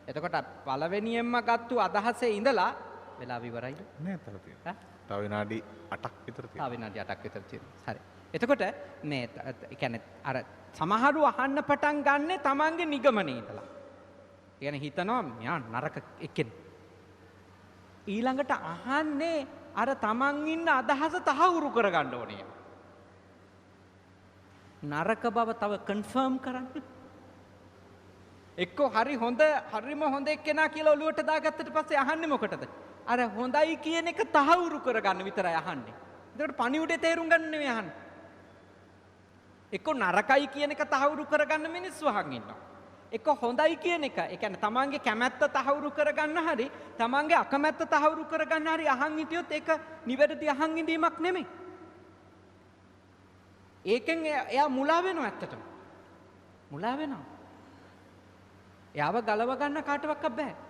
B: එතකොට පළවෙනියෙන්ම ගත්තු අදහසේ ඉඳලා වෙලා ඉවරයිද?
A: නෑ තව තියෙනවා. තව විනාඩි 8ක් විතර තියෙනවා.
B: තව විනාඩි 8ක් විතර තියෙනවා. හරි. එතකොට මේ ඒ කියන්නේ අර සමහරව අහන්න පටන් ගන්නෙ තමන්ගේ නිගමනේ ඉඳලා. ඒ කියන්නේ හිතනවා මෙයා නරක එක්කෙනෙක්. ඊළඟට අහන්නේ අර තමන් ඉන්න අදහස තහවුරු කරගන්න ඕනේ. නරක බව තව කන්ෆර්ම් කරන්න. එක්ක හරිම හොඳ එක්කෙනා කියලා ඔලුවට දාගත්තට පස්සේ අහන්නේ මොකටද? අර හොඳයි කියන එක තහවුරු කරගන්න විතරයි අහන්නේ. ඒකට පණිවුඩේ තේරුම් ගන්න නෙවෙයි අහන්නේ. එක්ක නරකයි කියන එක තහවුරු කරගන්න මිනිස්සු අහන් ඉන්නවා. එක්ක හොඳයි කියන එක, ඒ කියන්නේ තමන්ගේ කැමැත්ත තහවුරු කරගන්න හරි, තමන්ගේ අකමැත්ත තහවුරු කරගන්න හරි අහන් හිටියොත් ඒක නිවැරදි අහන් ඉඳීමක් නෙමෙයි. ඒකෙන් එයා මුලා වෙනවා ඇත්තටම. මුලා වෙනවා. එයාව ගලව ගන්න කාටවත් බෑ.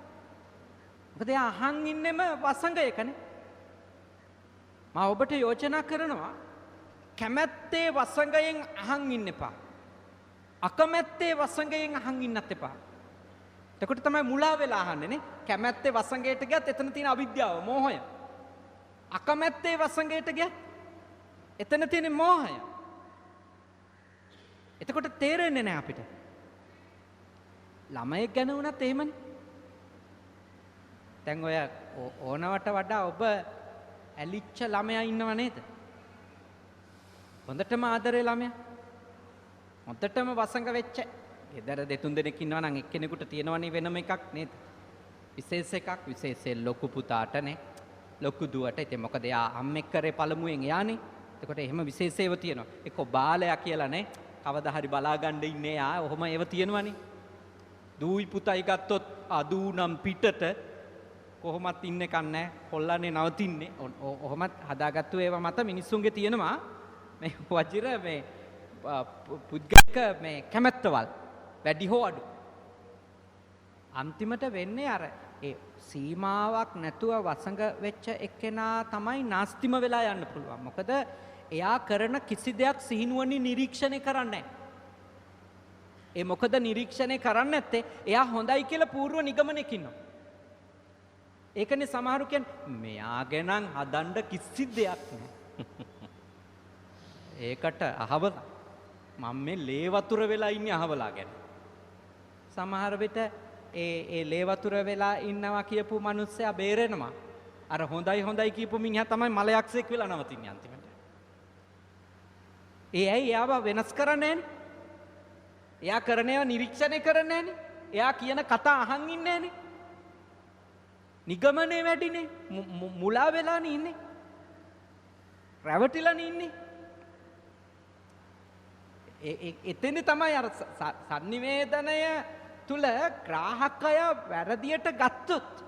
B: මොකද එයා අහන් ඉන්නෙම වසඟයකනේ. මම ඔබට යෝජනා කරනවා කැමැත්තේ වසඟයෙන් අහන් ඉන්න එපා. අකමැත්තේ වසඟයෙන් අහන් ඉන්නත් එපා. එතකොට තමයි මුලා වෙලා අහන්නේ නේ. කැමැත්තේ වසඟයට ගියත් එතන තියෙන අවිද්‍යාව, මෝහය. අකමැත්තේ වසඟයට ගියත් එතන තියෙන මෝහය. එතකොට තේරෙන්නේ නැහැ අපිට. ළමයෙක් ගැන වුණත් එහෙමනේ. දැන් ඔය ඕනවට වඩා ඔබ ඇලිච්ච ළමයා ඉන්නව නේද? හොඳටම ආදරේ ළමයා. හොඳටම වසඟ වෙච්ච. ගෙදර දෙතුන් දෙනෙක් ඉන්නවා නම් එක්කෙනෙකුට තියෙනවනේ වෙනම එකක් නේද? විශේෂ එකක්, විශේෂයෙන් ලොකු පුතාටනේ. ලොකු දුවට. ඉතින් මොකද එයා අම්මෙක් කරේ පළමුවෙන් එයානේ. එතකොට එහෙම විශේෂේව තියෙනවා. එක්ක බාලයා කියලා නේ. කවදා හරි බලා ගන්න ඉන්නේ යා. ඔහොම ඒව තියෙනවනේ. දූයි පුතයි ගත්තොත් අදූ නම් පිටට කොහොමත් ඉන්න කන්නේ හොල්ලන්නේ නවතින්නේ. ඔහොමත් හදාගත්තු ඒවා මත මිනිස්සුන්ගේ තියෙනවා මේ වජිර මේ පුද්ගලික මේ කැමැත්තවල් වැඩි හෝ අඩු. අන්තිමට වෙන්නේ අර ඒ සීමාවක් නැතුව වසඟ වෙච්ච එක්කෙනා තමයි නාස්තිම වෙලා යන්න පුළුවන්. මොකද එයා කරන කිසි දෙයක් සිහිනුවණින් නිරීක්ෂණය කරන්නේ නැහැ. ඒ මොකද නිරීක්ෂණය කරන්නේ නැත්තේ එයා හොඳයි කියලා పూర్ව නිගමනයක ඉන්නවා. ඒකනේ සමහරු කියන්නේ මෙයා ගැන හදන්න කිසි දෙයක් නැහැ. ඒකට අහවලා මම මේ ලේ වතුර වෙලා ඉන්නේ අහවලා ගැන. සමහර විට ඒ ලේ වතුර වෙලා ඉන්නවා කියපු මිනිස්සයා බේරෙනවා. අර හොඳයි කියපු මිනිහා තමයි මලයක්ෂයෙක් වෙලා නවතින්නේ අන්තිමට. ඒ ඇයි එයාව වෙනස් කරන්නේ නැන්නේ? එයා කරන ඒවා නිරීක්ෂණය කරන්නේ නැන්නේ. එයා කියන කතා අහන් ඉන්නේ නැන්නේ. නිගමනේ වැඩිනේ. මුලා වෙලානේ ඉන්නේ. රැවටිලානේ ඉන්නේ. එතෙන් තමයි අර sannivedanaya තුල ග්‍රාහකය වැරදියට ගත්තොත්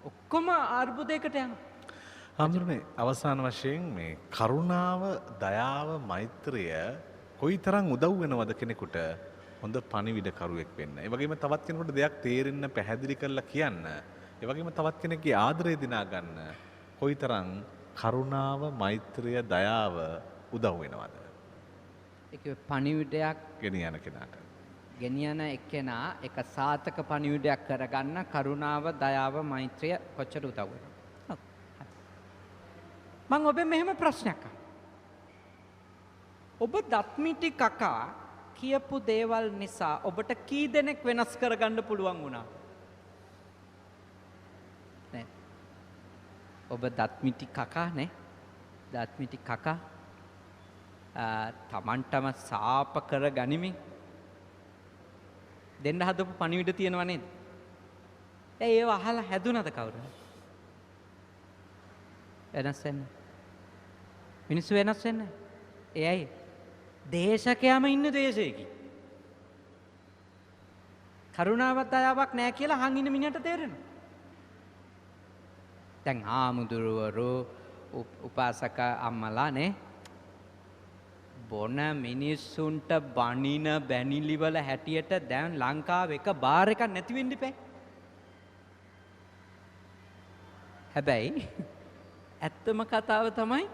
B: ඔක්කොම අර්බුදයකට යනවා.
A: හඳුනේ අවසාන වශයෙන් මේ කරුණාව, දයාව, මෛත්‍රිය කොයිතරම් උදව් වෙනවද කෙනෙකුට හොඳ පණිවිඩකරුවෙක් වෙන්න. ඒ වගේම තවත් කෙනෙකුට දෙයක් තේරෙන්න පැහැදිලි කරලා කියන්න. ඒ වගේම තවත් කෙනෙක්ගේ ආදරය දිනා ගන්න කොයිතරම් කරුණාව, මෛත්‍රිය, දයාව උදව් වෙනවද?
B: ඒක පණිවිඩයක්
A: ගෙනියන කෙනාට.
B: ගෙනියන එක්කෙනා එක සාතක පණිවිඩයක් කරගන්න කරුණාව, දයාව, මෛත්‍රිය කොච්චර උදව් වෙනවද? මම ඔබෙන් මෙහෙම ප්‍රශ්නයක් අහනවා. ඔබ දත්මිටි කකා කියපු දේවල් නිසා ඔබට කී දෙනෙක් වෙනස් කරගන්න පුළුවන් වුණා? නේ. ඔබ දත්මිටි කකා නේ? දත්මිටි කකා තමන්ටම සාප කර ගනිමින් දෙන්න හදපු පණිවිඩ තියෙනව නේද? ඒව අහලා හැදුනද කවුරුද? වෙනස් වෙන්නේ. මිනිස්සු වෙනස් වෙන්නේ. එයයි දේශකයාම ඉන්න දේශයකින්. කරුණාවක් දයාවක් නැහැ කියලා අහන් ඉන්න මිනිහට තේරෙනවා. දැන් ආමුදුරවරු උපාසක අම්මලා නේ බොන මිනිස්සුන්ට බනින බැනිලි වල හැටියට දැන් ලංකාවේ එක බාර් එකක් නැති වෙන්න ඉපේ. හැබැයි ඇත්තම කතාව තමයි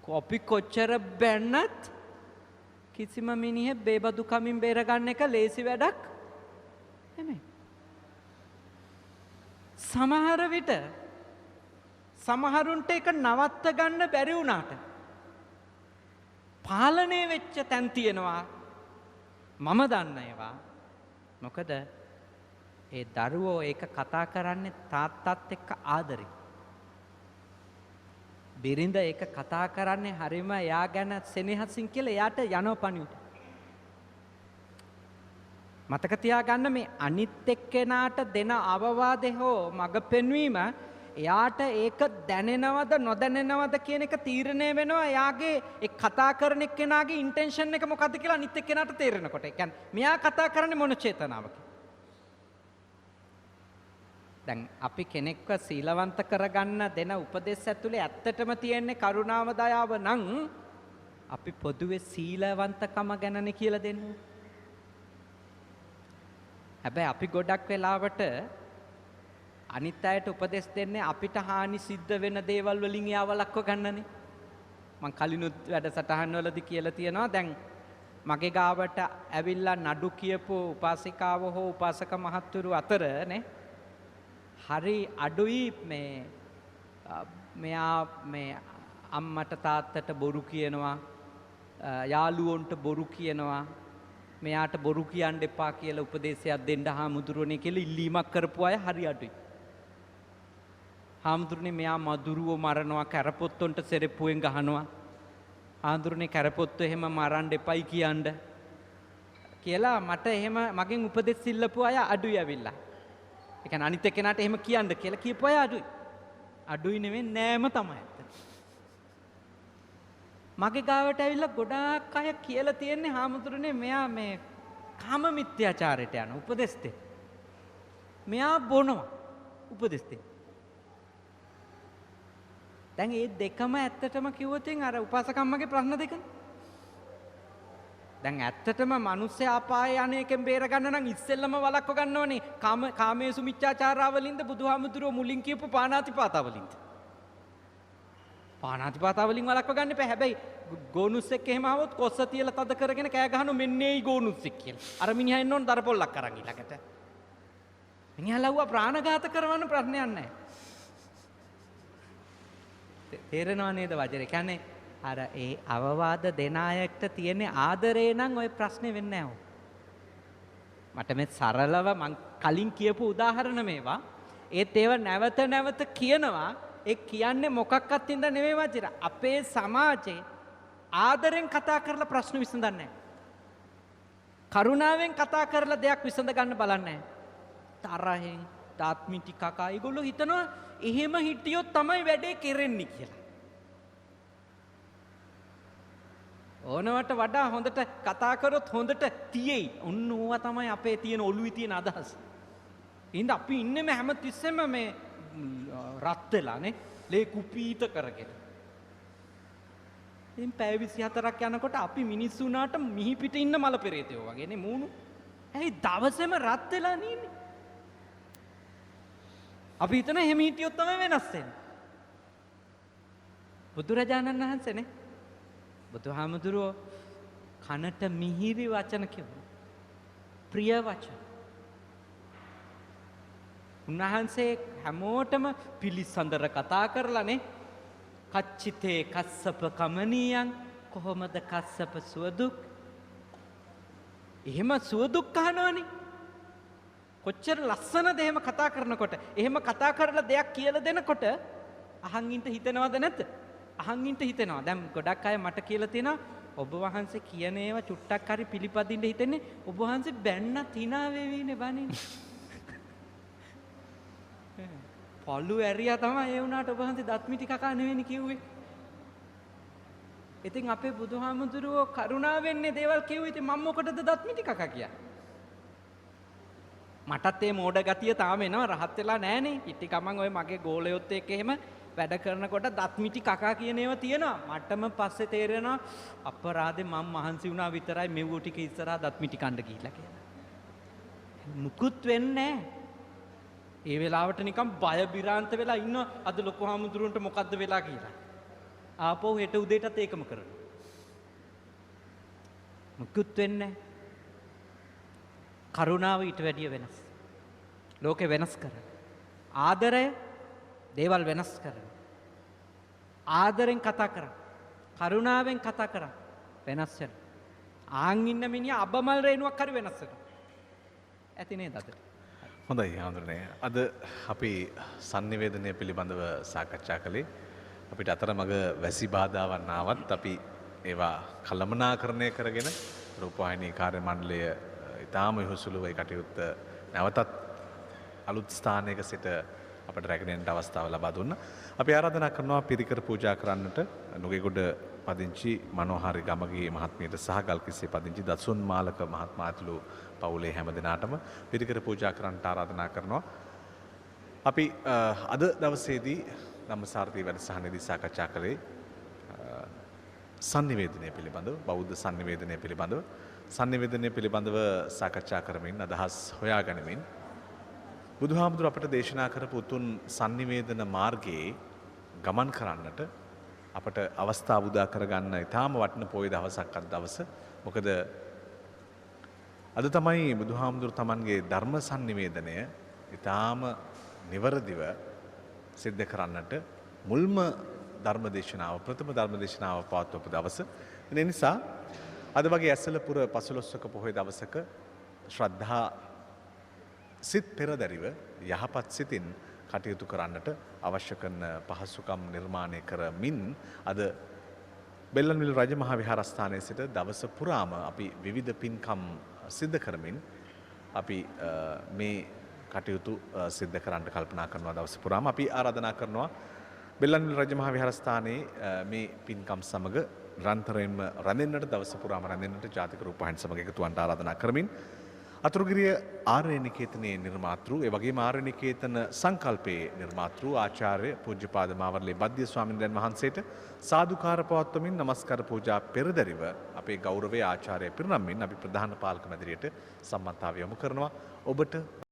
B: කොපි කොච්චර බැන්නත් කිසිම මිනිහෙක් බේබදු කමින් බේරගන්න එක ලේසි වැඩක් නෙමෙයි. සමහර විට සමහරුන්ට ඒක නවත්ත ගන්න බැරි වුණාට පාලනය වෙච්ච තැන් තියෙනවා. මම දන්න ඒවා. මොකද ඒ දරුවෝ ඒක කතා කරන්නේ තාත්තත් එක්ක ආදරෙන්. බිරිඳ ඒක කතා කරන්නේ හරිම එයා ගැන සෙනෙහසින් කියලා එයාට යනවා පණිවිඩ. මතක තියාගන්න මේ අනිත් එක්කෙනාට දෙන අවවාදේ හෝ මඟ පෙන්වීම එයාට ඒක දැනෙනවද නොදැනෙනවද කියන එක තීරණය වෙනවා එයාගේ ඒ කතා කරන එක්කෙනාගේ ඉන්ටෙන්ෂන් එක මොකද්ද කියලා අනිත් එක්කෙනාට තේරෙනකොට. ඒ කියන්නේ මෙයා කතා කරන්නේ මොන චේතනාවකින්ද? දැන් අපි කෙනෙක්ව සීලවන්ත කරගන්න දෙන උපදෙස් ඇතුලේ ඇත්තටම තියෙන්නේ කරුණාව දයාව නම් අපි පොදුවේ සීලවන්තකම ගැනනේ කියලා දෙන්නේ. හැබැයි අපි ගොඩක් වෙලාවට අනිත් අයට උපදෙස් දෙන්නේ අපිට හානි සිද්ධ වෙන දේවල් වලින් යාවලක්ව ගන්නනේ. මං කලිනුත් වැඩසටහන් වලදී කියලා තියෙනවා දැන් මගේ ගාවට ඇවිල්ලා නඩු කියපු උපාසිකාව හෝ උපාසක මහත්තුරු අතර නේ හරි අඩුයි මෙයා මේ අම්මට තාත්තට බොරු කියනවා යාළුවොන්ට බොරු කියනවා මෙයාට බොරු කියන්න එපා කියලා උපදේශයක් දෙන්න හාමුදුරුවනේ කියලා ඉල්ලීමක් කරපු අය හරි අඩුයි. හාමුදුරනේ මෙයා මදුරුවෝ මරනවා කැරපොත්තොන්ට සෙරෙප්පුවෙන් ගහනවා. හාමුදුරනේ කැරපොත්තු එහෙම මරන්න එපයි කියන්න කියලා මට එහෙම මගෙන් උපදෙස් ඉල්ලපු අය අඩුයි ඇවිල්ලා. ඒ කියන්නේ අනිත් එක්කෙනාට එහෙම කියන්න කියලා කියපු අය අඩුයි. අඩුයි නෙවෙයි නෑම තමයි ඇත්ත. මගේ ගාවට ඇවිල්ලා ගොඩාක් අය කියලා තියෙන්නේ හාමුදුරනේ මෙයා මේ කාම මිත්‍යාචාරයට යන උපදෙස් දෙන්න. මෙයා බොනවා උපදෙස් දෙන්න. දැන් මේ දෙකම ඇත්තටම කිව්වොතින් අර උපාසකම්මගේ ප්‍රශ්න දෙකනේ. දැන් ඇත්තටම මිනිස්සු ආපාය යන එකෙන් බේර ගන්න නම් ඉස්සෙල්ලම වළක්ව ගන්න ඕනේ. කාමේසු මිච්ඡාචාරාවලින්ද බුදුහාමුදුරුවෝ මුලින් කියපු පාණාතිපාතාවලින්ද? පාණාතිපාතාවලින් වළක්ව ගන්න එපා. හැබැයි ගෝනුස්සෙක් එහෙම ආවොත් කොස්ස තියලා තද කරගෙන කෑ ගහනවා මෙන්නේයි ගෝනුස්සෙක් කියලා. අර මිනිහා එන්න ඕන දරපොල්ලක් අරන් ඊළඟට. මිනිහා ලව්වා ප්‍රාණඝාත කරවන්න ප්‍රශ්නයක් නැහැ. තේරෙනව නේද වචනේ? කියන්නේ අර ඒ අවවාද දෙන අයට තියෙන ආදරේ නම් ওই ප්‍රශ්නේ වෙන්නේ නැහැ. මට මේ සරලව මං කලින් කියපු උදාහරණ මේවා. ඒත් ඒව නැවත නැවත කියනවා. ඒ කියන්නේ මොකක්වත් ඉඳ නෙමෙයි වචන. අපේ සමාජේ ආදරෙන් කතා කරලා ප්‍රශ්න විසඳන්නේ නැහැ. කරුණාවෙන් කතා කරලා දෙයක් විසඳ ගන්න බලන්නේ නැහැ. තරහෙන් තාත්මිටි කකා ඒගොල්ලෝ හිතනවා එහෙම හිටියොත් තමයි වැඩේ කෙරෙන්නේ කියලා. ඕනවට වඩා හොඳට කතා කරොත් හොඳට තියෙයි. ඔන්න ඕවා තමයි අපේ තියෙන ඔළුවේ තියෙන අදහස. ඉතින් අපි ඉන්නේම හැමතිස්සෙම මේ රත් වෙලානේ ලේ කුපීත කරගෙන. ඉතින් පැය 24ක් යනකොට අපි මිනිස්සු උනාට මිහි පිට ඉන්න මල පෙරේතයෝ වගේනේ මූණු. ඇයි දවසේම රත් වෙලා නීන්නේ? අපි හිතන එහෙම හිටියොත් තමයි වෙනස් වෙන්නේ. බුදුරජාණන් වහන්සේනේ බුදුහාමුදුරුවෝ කනට මිහිරි වචන කිව්වා. ප්‍රිය වචන. උන්වහන්සේ හැමෝටම පිළිසඳර කතා කරලානේ කච්චිතේ කස්සප කමනියන් කොහොමද කස්සප සුවදුක්? එහෙම සුවදුක් අහනවනේ. කොච්චර ලස්සනද එහෙම කතා කරනකොට. එහෙම කතා කරලා දෙයක් කියලා දෙනකොට අහන් ඉන්න හිතනවද නැද්ද? අහන් ඉන්න හිතෙනවා. දැන් ගොඩක් අය මට කියලා තියෙනවා ඔබ වහන්සේ කියන ඒවා චුට්ටක් හරි පිළිපදින්න හිතෙන්නේ ඔබ වහන්සේ බැන්නත් hina වෙවිනේ බණින්නේ. පොළු ඇරියා තමයි ඒ වුණාට ඔබ වහන්සේ දත්මිටි කකා නෙවෙයි කිව්වේ. ඉතින් අපේ බුදුහාමුදුරුවෝ කරුණාවෙන්නේ දේවල් කිව්වේ. ඉතින් මම මොකටද දත්මිටි කකා කියන්නේ? මටත් මේ මෝඩ ගතිය තාම එනවා. රහත් වෙලා නැහනේ. ඉටි ගමන් ඔය මගේ ගෝලයොත් එක්ක එහෙම වැඩ කරනකොට දත්මිටි කකා කියන ඒවා තියෙනවා. මටම පස්සේ තේරෙනවා අපරාධේ මම මහන්සි වුණා විතරයි මෙව්ව ටික ඉස්සරහා දත්මිටි කන්න ගිහිල්ලා කියලා. මුකුත් වෙන්නේ නැහැ. ඒ වෙලාවට නිකන් බය බිරාන්ත වෙලා ඉන්නවා. අද ලොකු හාමුදුරුවන්ට මොකද්ද වෙලා කියලා. ආපහු හෙට උදේටත් ඒකම කරනවා. මුකුත් වෙන්නේ නැහැ. කරුණාව ඊට වැඩිය වෙනස්. ලෝකේ වෙනස් කරන. ආදරය දේවල් වෙනස් කරන. ආදරෙන් කතා කරා. කරුණාවෙන් කතා කරා. වෙනස් වෙන. ආන් ඉන්න මිනිහා අබමල් රේණුවක් හරි වෙනස් වෙනවා. ඇති නේද අද?
A: හොඳයි හඳුනනේ. අද අපි sannivedanaya පිළිබඳව සාකච්ඡා කළේ. අපිට අතරමඟ වැසි බාධාවන් ආවත් අපි ඒවා කළමනාකරණය කරගෙන රූපවාහිනී කාර්ය මණ්ඩලය ඉතාම යොහුසුලුව ඒ කටයුත්ත නැවතත් අලුත් ස්ථානයක සිට අපට රැගෙන යන්නට අවස්ථාව ලබා දුන්නා. අපි ආරාධනා කරනවා පිරිකර පූජා කරන්නට නුගේගොඩ පදිංචි මනෝහාරි ගමගේ මහත්මියට සහ ගල්කිස්සේ පදිංචි දසුන් මාලක මහත්මයා ඇතුළු පවුලේ හැම දෙනාටම පිරිකර පූජා කරන්නට ආරාධනා කරනවා. අපි අද දවසේදී ධම්මසාරති වැඩසටහනේදී සාකච්ඡා කළේ sannivedanaya පිළිබඳව, බෞද්ධ sannivedanaya පිළිබඳව. sannivedanaya පිළිබඳව සාකච්ඡා කරමින් අදහස් හොයා ගනිමින් බුදුහාමුදුර අපට දේශනා කරපු උතුම් sannivedana මාර්ගයේ ගමන් කරන්නට අපට අවස්ථාව උදා කරගන්න ඉතාම වටින පොය දවසක් අද දවස. මොකද අද තමයි බුදුහාමුදුර තමන්ගේ ධර්ම sannivedanaya ඉතාම නිවරදිව සිද්ධ කරන්නට මුල්ම ධර්ම දේශනාව ප්‍රථම ධර්ම දේශනාව පවත්වපු දවස. ඒ නිසා අද වගේ ඇසලපුර 15ක පොහොය දවසක ශ්‍රද්ධා සිත් පෙරදැරිව යහපත් සිතින් කටයුතු කරන්නට අවශ්‍ය කරන පහසුකම් නිර්මාණය කරමින් අද බෙල්ලන්විල රජමහා විහාරස්ථානයේ සිට දවස පුරාම අපි විවිධ පින්කම් සිද්ධ කරමින් අපි මේ කටයුතු සිද්ධ කරන්න කල්පනා කරනවා. දවස පුරාම අපි ආරාධනා කරනවා බෙල්ලන්විල රජමහා විහාරස්ථානයේ මේ පින්කම් සමග නිරන්තරයෙන්ම රැඳෙන්නට දවස පුරාම රැඳෙන්නට ජාතික රූපවාහිනී සමග එකතු වන්නට ආරාධනා කරමින් අතුරුගිරිය ආර්ය නිකේතනයේ නිර්මාතෘ ඒ වගේම ආර්ය නිකේතන සංකල්පයේ නිර්මාතෘ ආචාර්ය පූජ්‍යපාද මාවර්ලේ බද්දිය ස්වාමීන් වහන්සේට සාදුකාර පවත්වමින් නමස්කාර පූජා පෙරදරිව අපේ ගෞරවයේ ආචාර්ය පිරිනම්මින් අපි ප්‍රධාන පාලක මැදිරියට සම්මන්තාව යොමු කරනවා. ඔබට